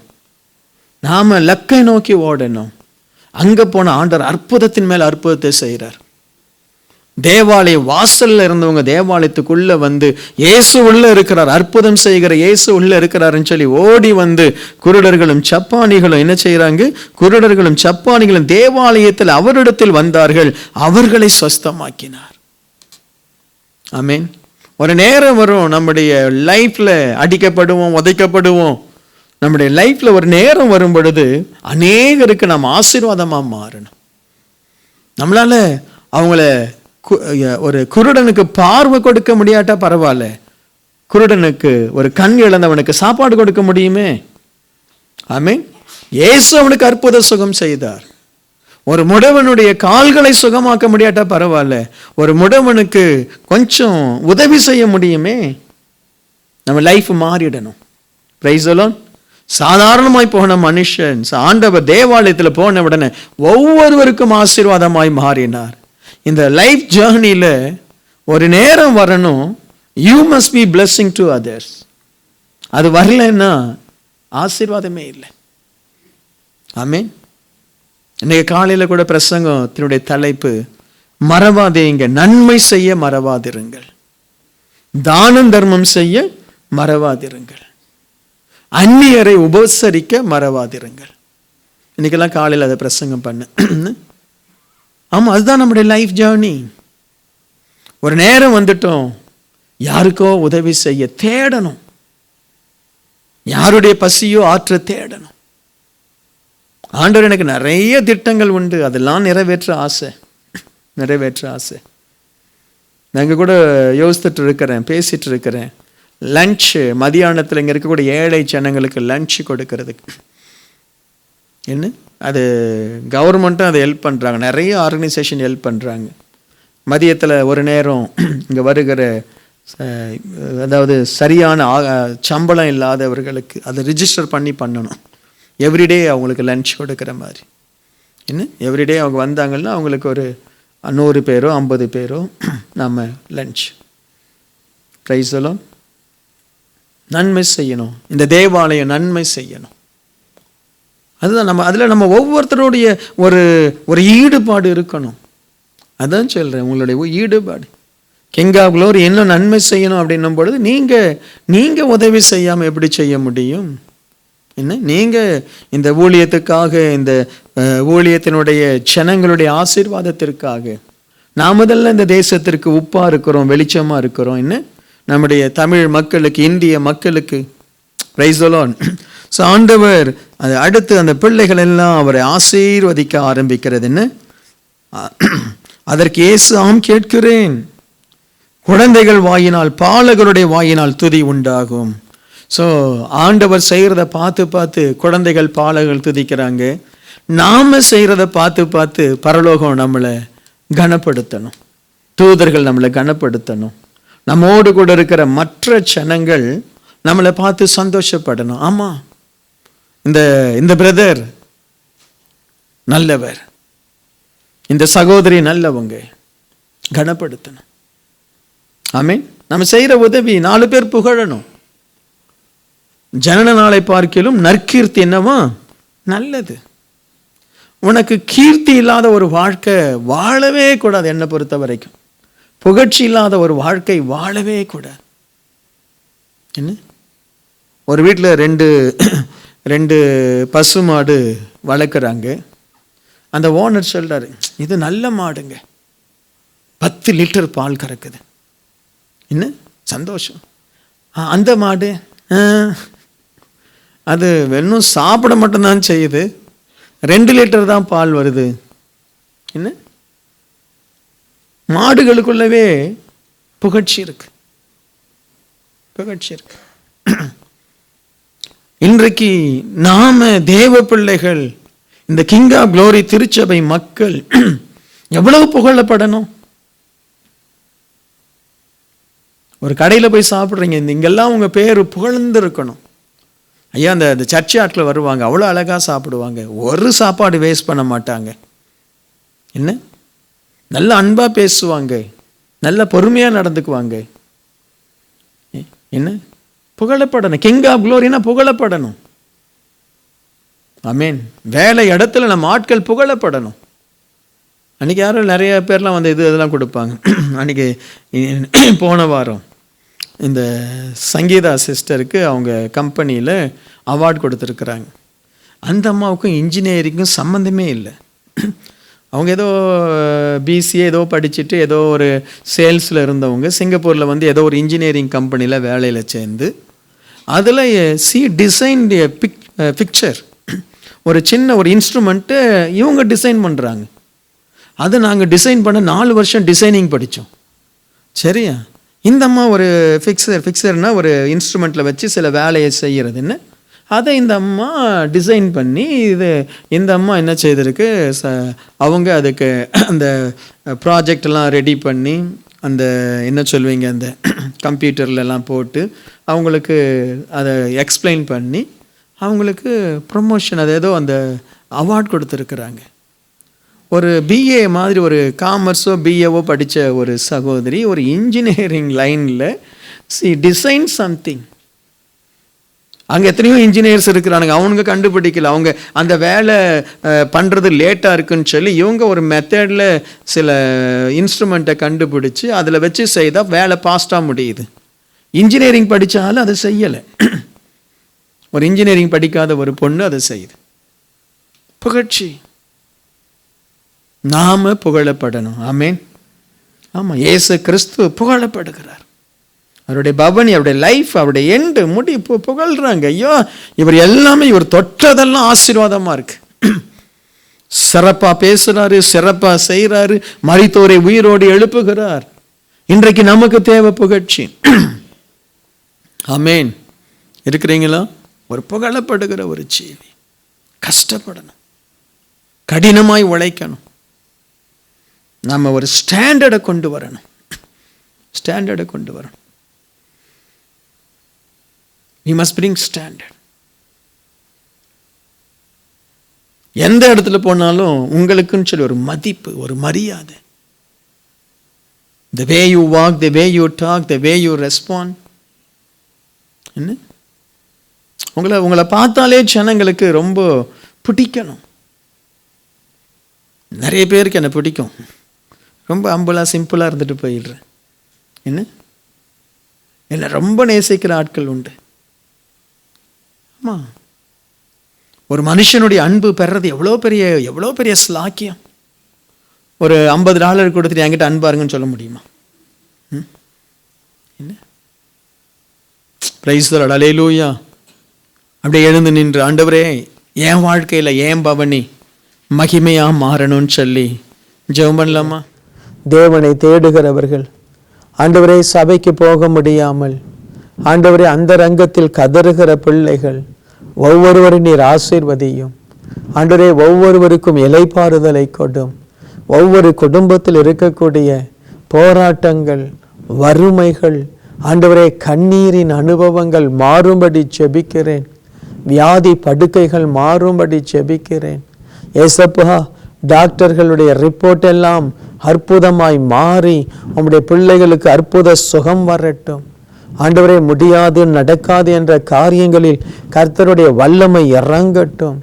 நாம லக்கை நோக்கி ஓடணும். அங்கே போன ஆண்டவர் அற்புதத்தின் மேல் அற்புதத்தை செய்கிறார். தேவாலய வாசல்ல இருந்தவங்க தேவாலயத்துக்குள்ள இயேசு உள்ள இருக்கிறார், அற்புதம் செய்கிற இயேசு உள்ள இருக்கிறாருன்னு சொல்லி ஓடி குருடர்களும் சப்பானிகளும் என்ன செய்யறாங்க? குருடர்களும் சப்பானிகளும் தேவாலயத்தில் அவரிடத்தில் வந்தார்கள், அவர்களை சொஸ்தமாக்கினார். ஆமீன். ஒரு நேரம் வரும், நம்முடைய லைஃப்ல அடிக்கப்படுவோம், உதைக்கப்படுவோம். நம்முடைய லைஃப்ல ஒரு நேரம் வரும் பொழுது அநேகருக்கு நம்ம ஆசீர்வாதமா மாறணும். நம்மளால அவங்கள ஒரு குருடனுக்கு பார்வை கொடுக்க முடியாட்டா பரவாயில்ல, குருடனுக்கு ஒரு கண் இழந்தவனுக்கு சாப்பாடு கொடுக்க முடியுமே. ஆமீன். இயேசு அவனுக்கு அற்புத சுகம் செய்தார். ஒரு முடவனுடைய கால்களை சுகமாக்க முடியாட்டா பரவாயில்ல, ஒரு முடவனுக்கு கொஞ்சம் உதவி செய்ய முடியுமே. நம்ம லைஃப் மாறிடணும். Praise the Lord. சாதாரணமாய் போன மனுஷன் ஆண்டவர் தேவாலயத்தில் போன உடனே ஒவ்வொருவருக்கும் ஆசீர்வாதமாய் மாறினார். இந்த லைஃப் ஜேர்னியில் ஒரு நேரம் வரணும், you must be blessing to others. அது வரலன்னா ஆசீர்வாதமே இல்லை. ஆமீன். இன்னைக்கு காலையில் கூட பிரசங்கத்தினுடைய தலைப்பு மறவாதீங்க, நன்மை செய்ய மறவாதிருங்கள், தானம் தர்மம் செய்ய மறவாதிருங்கள், அந்நியரை உபசரிக்க மறவாதிருங்கள். இன்னைக்கெல்லாம் காலையில் அதை பிரசங்கம் பண்ண. ஆமாம், அதுதான் நம்முடைய லைஃப் ஜேர்னி. ஒரு நேரம் வந்துட்டோம், யாருக்கோ உதவி செய்ய தேடணும், யாருடைய பசியோ ஆற்ற தேடணும். ஆண்டவர் எனக்கு நிறைய திட்டங்கள் உண்டு, அதெல்லாம் நிறைவேற்ற ஆசை. நாங்கள் கூட யோசித்துட்டு இருக்கிறேன், பேசிட்டு இருக்கிறேன். லன்ச்சு மதியானத்தில் இங்கே இருக்கக்கூடிய ஏழை ஜனங்களுக்கு லன்ச் கொடுக்கறதுக்கு என்ன அது கவர்மெண்ட்டும் அதை ஹெல்ப் பண்ணுறாங்க, நிறைய ஆர்கனைசேஷன் ஹெல்ப் பண்ணுறாங்க. மதியத்தில் ஒரு நேரம் இங்கே வருகிற அதாவது சரியான சம்பளம் இல்லாதவர்களுக்கு அதை ரிஜிஸ்டர் பண்ணணும். எவ்ரிடே அவங்களுக்கு லன்ச் கொடுக்குற மாதிரி. என்ன எவ்ரிடே அவங்க வந்தாங்கன்னா அவங்களுக்கு ஒரு 100 பேரோ 50 பேரோ நம்ம லன்ச். Price the Lord. நன்மை செய்யணும், இந்த தேவாலயம் நன்மை செய்யணும். அதுதான் அதில் நம்ம ஒவ்வொருத்தருடைய ஒரு ஈடுபாடு இருக்கணும். அதான் சொல்கிறேன், உங்களுடைய ஈடுபாடு. கிங் ஆஃப் க்ளோரி, இன்னும் நன்மை செய்யணும் அப்படின்னும் பொழுது நீங்கள் உதவி செய்யாமல் எப்படி செய்ய முடியும்? என்ன நீங்கள் இந்த ஊழியத்துக்காக, இந்த ஊழியத்தினுடைய ஜனங்களுடைய ஆசீர்வாதத்திற்காக நாம் முதல்ல இந்த தேசத்திற்கு உப்பாக இருக்கிறோம், வெளிச்சமாக இருக்கிறோம். என்ன நம்முடைய தமிழ் மக்களுக்கு, இந்திய மக்களுக்கு. Price the Lord. ஸோ ஆண்டவர் அது அடுத்து அந்த பிள்ளைகள் எல்லாம் அவரை ஆசீர்வதிக்க ஆரம்பிக்கிறது. என்ன அதற்கு இயேசு ஆம் கேட்கிறேன், குழந்தைகள் வாயினால், பாலகருடைய வாயினால் துதி உண்டாகும். ஸோ ஆண்டவர் செய்கிறத பார்த்து பார்த்து குழந்தைகள், பாலகர்கள் துதிக்கிறாங்க. நாம் செய்கிறத பார்த்து பார்த்து பரலோகம் நம்மளை கனப்படுத்தணும், தூதர்கள் நம்மளை கனப்படுத்தணும், நம்மோடு கூட இருக்கிற மற்ற ஜனங்கள் நம்மளை பார்த்து சந்தோஷப்படணும். ஆமாம், இந்த பிரதர் நல்லவர், இந்த சகோதரி நல்லவங்க, கனப்படுத்தணும். ஆமென். நம்ம செய்கிற உதவி 4 பேர் புகழணும். ஜனன நாளை பார்க்கிலும் நற்கீர்த்தி என்னவா நல்லது. உனக்கு கீர்த்தி இல்லாத ஒரு வாழ்க்கை வாழவே கூடாது. என்னை பொறுத்த வரைக்கும் புகழ்ச்சி இல்லாத ஒரு வாழ்க்கை வாழவே கூடாது. என்ன, ஒரு வீட்டில் ரெண்டு பசுமாடு வளர்க்குறாங்க. அந்த ஓனர் சொல்கிறாரு, இது நல்ல மாடுங்க, 10 லிட்டர் பால் கறக்குது. என்ன சந்தோஷம். அந்த மாடு அது வெறும் சாப்பிட மட்டும்தான் செய்யுது, 2 லிட்டர் தான் பால் வருது. என்ன, மாடுகளுக்குள்ளவே புகழ்ச்சி இருக்கு, புகழ்ச்சி இருக்கு. இன்றைக்கு நாம தேவ பிள்ளைகள், இந்த கிங் ஆஃப் க்ளோரி திருச்சபை மக்கள் எவ்வளவு புகழப்படணும். ஒரு கடையில் போய் சாப்பிட்றீங்க, இங்கெல்லாம் உங்கள் பேர் புகழ்ந்து இருக்கணும். ஐயா, அந்த சர்ச் ஆட்டில் வருவாங்க, அவ்வளோ அழகாக சாப்பிடுவாங்க, ஒரு சாப்பாடு வேஸ்ட் பண்ண மாட்டாங்க. என்ன, நல்ல அன்பாக பேசுவாங்க, நல்ல பொறுமையாக நடந்துக்குவாங்க. என்ன, புகழப்படணும். King of க்ளோரினா புகழப்படணும். ஆமீன். வேலை இடத்துல நம்ம ஆட்கள் புகழப்படணும். அன்றைக்கி யாரும் நிறைய பேர்லாம் வந்து இதெல்லாம் கொடுப்பாங்க. அன்றைக்கி போன வாரம் இந்த சங்கீதா சிஸ்டருக்கு அவங்க கம்பெனியில் அவார்டு கொடுத்துருக்குறாங்க. அந்த அம்மாவுக்கும் இன்ஜினியரிங்கும் சம்மந்தமே இல்லை. அவங்க ஏதோ பிசிஏ ஏதோ படிச்சுட்டு ஏதோ ஒரு சேல்ஸில் இருந்தவங்க சிங்கப்பூரில் வந்து ஏதோ ஒரு இன்ஜினியரிங் கம்பெனியில் வேலையில் சேர்ந்து அதில் டிசைன் பிக்சர், ஒரு சின்ன ஒரு இன்ஸ்ட்ருமெண்ட்டு இவங்க டிசைன் பண்ணுறாங்க. அதை நாங்கள் டிசைன் பண்ண 4 வருஷம் டிசைனிங் படித்தோம். சரியா, இந்த அம்மா ஒரு ஃபிக்சர்னால் ஒரு இன்ஸ்ட்ருமெண்ட்டில் வச்சு சில வேலையை செய்கிறதுன்னு அதை இந்த அம்மா டிசைன் பண்ணி இந்த அம்மா என்ன செய்திருக்கு, அவங்க அதுக்கு அந்த ப்ராஜெக்டெல்லாம் ரெடி பண்ணி அந்த என்ன சொல்வீங்க அந்த கம்ப்யூட்டர்லலாம் போட்டு அவங்களுக்கு அதை எக்ஸ்பிளைன் பண்ணி அவங்களுக்கு ப்ரொமோஷன் அது ஏதோ அந்த அவார்டு கொடுத்துருக்குறாங்க. ஒரு பிஏ மாதிரி ஒரு காமர்ஸோ பிஏவோ படித்த ஒரு சகோதரி ஒரு இன்ஜினியரிங் லைனில் டிசைன் சம்திங். அங்கே எத்தனையோ இன்ஜினியர்ஸ் இருக்கிறானுங்க, அவனுங்க கண்டுபிடிக்கல. அவங்க அந்த வேலை பண்ணுறது லேட்டாக இருக்குன்னு சொல்லி இவங்க ஒரு மெத்தடில் சில இன்ஸ்ட்ருமெண்ட்டை கண்டுபிடிச்சி அதில் வச்சு செய்தால் வேலை ஃபாஸ்ட்டாக முடியுது. இன்ஜினியரிங் படித்தாலும் அதை செய்யலை. ஒரு இன்ஜினியரிங் படிக்காத ஒரு பொண்ணு அதை செய்யுது. புகழ்ச்சி. நாம புகழப்படணும். ஆமேன். ஆமாம், இயேசு கிறிஸ்து புகழப்படுகிறார். அவருடைய பவனி, அவருடைய லைஃப், அவருடைய எண்டு முடி புகழ்றாங்க. ஐயோ, இவர் எல்லாமே இவர் தொட்டதெல்லாம் ஆசீர்வாதமாக இருக்கு. சிறப்பாக பேசுகிறாரு, சிறப்பாக செய்கிறாரு, மரித்தோரை உயிரோடு எழுப்புகிறார். இன்றைக்கு நமக்கு தேவை புகழ்ச்சி. ஆமேன். இருக்கிறீங்களா? ஒரு புகழப்படுகிற ஒரு செய்தி. கஷ்டப்படணும், கடினமாய் உழைக்கணும். நம்ம ஒரு ஸ்டாண்டர்டை கொண்டு வரணும், ஸ்டாண்டர்டை கொண்டு வரணும். We must bring standard. எந்த இடத்துல போனாலும் உங்களுக்குன்னு சொல்லி ஒரு மதிப்பு, ஒரு மரியாதை. The way you walk, the way you talk, the way you respond. என்ன, உங்களை பார்த்தாலே ஜனங்களுக்கு ரொம்ப பிடிக்கணும். நிறைய பேருக்கு என்னை பிடிக்கும், ரொம்ப அம்பலாக சிம்பிளாக இருந்துட்டு போயிடுறேன். என்னை ரொம்ப நேசிக்கிற ஆட்கள் உண்டு. ஆமாம், ஒரு மனுஷனுடைய அன்பு பெறது எவ்வளோ பெரிய ஸ்லாக்கியம். ஒரு $50 கொடுத்துட்டு என்கிட்ட அன்பாருங்கன்னு சொல்ல முடியுமா? என்ன பிரைஸ் தி லார்ட், அல்லேலூயா. அப்படியே எழுந்து நின்று, ஆண்டவரே என் வாழ்க்கையில் என் பவனி மகிமையா மாறணும்னு சொல்லி ஜெபம் பண்ணலாமா? தேவனை தேடுகிறவர்கள், ஆண்டவரே சபைக்கு போக முடியாமல் ஆண்டவரே அந்த ரங்கத்தில் கதறுகிற பிள்ளைகள் ஒவ்வொருவரும் நீர் ஆசீர்வதியும். ஆண்டவரே ஒவ்வொருவருக்கும் இளைப்பாறுதலை கொடும். ஒவ்வொரு குடும்பத்தில் இருக்கக்கூடிய போராட்டங்கள், வறுமைகள், ஆண்டவரே கண்ணீரின் அனுபவங்கள் மாறும்படி செபிக்கிறேன். வியாதி படுக்கைகள் மாறும்படி செபிக்கிறேன். ஏசப்பா, டாக்டர்களுடைய ரிப்போர்ட் எல்லாம் அற்புதமாய் மாறி உம்முடைய பிள்ளைகளுக்கு அற்புத சுகம் வரட்டும். ஆண்டவரே முடியாது நடக்காது என்ற காரியங்களில் கர்த்தருடைய வல்லமை இறங்கட்டும்.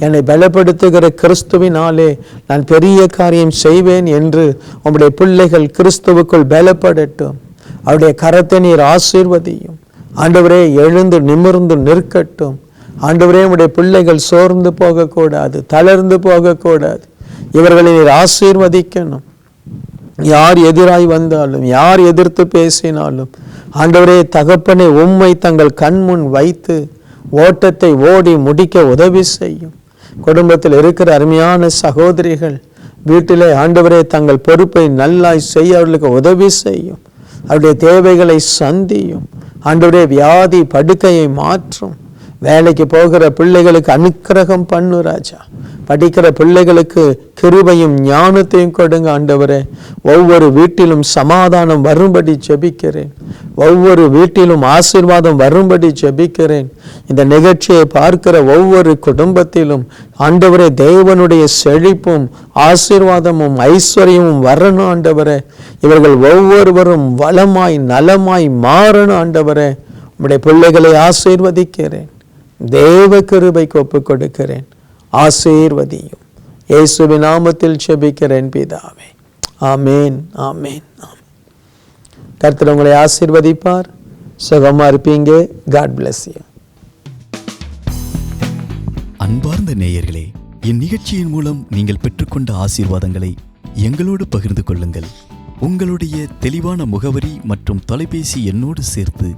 என்னை பலப்படுத்துகிற கிறிஸ்துவினாலே நான் பெரிய காரியம் செய்வேன் என்று உம்முடைய பிள்ளைகள் கிறிஸ்துவுக்குள் பலப்படட்டும். அவருடைய கரத்தை நீர் ஆசீர்வதியும். ஆண்டவரே எழுந்து நிமிர்ந்து நிற்கட்டும். ஆண்டவரே உம்முடைய பிள்ளைகள் சோர்ந்து போகக்கூடாது, தளர்ந்து போகக்கூடாது. இவர்களை நீர் ஆசீர்வதிக்கணும். யார் எதிராய் வந்தாலும், யார் எதிர்த்து பேசினாலும், ஆண்டவரே தகப்பனை உம்மை தங்கள் கண்முன் வைத்து ஓட்டத்தை ஓடி முடிக்க உதவி செய்யும். குடும்பத்தில் இருக்கிற அருமையான சகோதரிகள் வீட்டிலே ஆண்டவரே தங்கள் பொறுப்பை நல்லாய் செய்ய அவர்களுக்கு உதவி செய்யும். அவருடைய தேவைகளை சந்தியும். ஆண்டவரே வியாதி படுக்கையை மாற்றும். வேலைக்கு போகிற பிள்ளைகளுக்கு அனுக்கிரகம் பண்ணு ராஜா. படிக்கிற பிள்ளைகளுக்கு கிருபையும் ஞானத்தையும் கொடுங்க ஆண்டவரே. ஒவ்வொரு வீட்டிலும் சமாதானம் வரும்படி ஜெபிக்கிறேன். ஒவ்வொரு வீட்டிலும் ஆசீர்வாதம் வரும்படி ஜெபிக்கிறேன். இந்த நிகழ்ச்சியை பார்க்கிற ஒவ்வொரு குடும்பத்திலும் ஆண்டவரே தேவனுடைய செழிப்பும் ஆசீர்வாதமும் ஐஸ்வர்யமும் வரணும் ஆண்டவரே. இவர்கள் ஒவ்வொருவரும் வளமாய் நலமாய் மாறணும் ஆண்டவரே. உம்முடைய பிள்ளைகளை ஆசீர்வதிக்கிறேன். தேவ கிருபைக்கு ஒப்புக் கொடுக்கிறேன். ஆசீர்வதியும். இயேசுவின் நாமத்தில் ஜெபிக்கிறேன் பிதாவே. ஆமேன், ஆமேன், ஆமேன். கர்த்தர் உங்களை ஆசீர்வதிப்பார். சுகமா இருப்பீங்க. God bless you. அன்பார்ந்த நேயர்களே, இந்நிகழ்ச்சியின் மூலம் நீங்கள் பெற்றுக்கொண்ட ஆசீர்வாதங்களை எங்களோடு பகிர்ந்து கொள்ளுங்கள். உங்களுடைய தெளிவான முகவரி மற்றும் தொலைபேசி எண்ணோடு சேர்த்து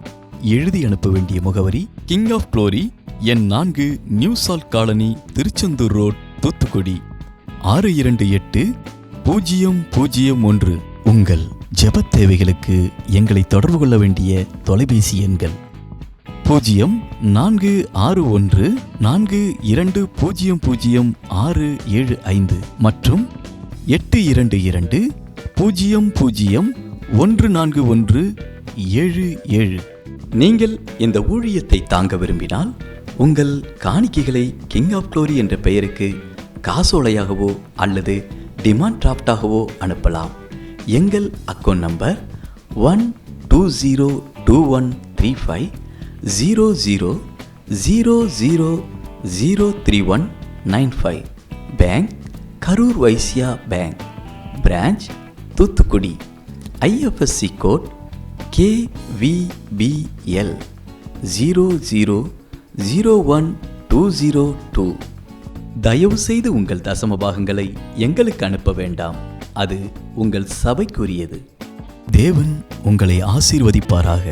எழுதி அனுப்ப வேண்டிய முகவரி கிங் ஆஃப் க்ளோரி, எண் 4, new salt colony, Tiruchendur road, Thoothukudi 628001. உங்கள் ஜெபத் தேவைகளுக்கு எங்களை தொடர்பு கொள்ள வேண்டிய தொலைபேசி எண்கள் 041142000675 மற்றும் 8220014177. நீங்கள் இந்த ஊழியத்தை தாங்க விரும்பினால் உங்கள் காணிக்கைகளை கிங் ஆஃப் க்ளோரி என்ற பெயருக்கு காசோலையாகவோ அல்லது டிமாண்ட் டிராஃப்டாகவோ அனுப்பலாம். எங்கள் account number 120213500003195. Bank Karur Vysya bank, branch Thoothukudi. IFSC code KVBL 00012002. தயவு செய்து உங்கள் தசம பாகங்களை எங்களுக்கு அனுப்ப வேண்டாம். அது உங்கள் சபைக்குரியது. தேவன் உங்களை ஆசீர்வதிப்பாராக.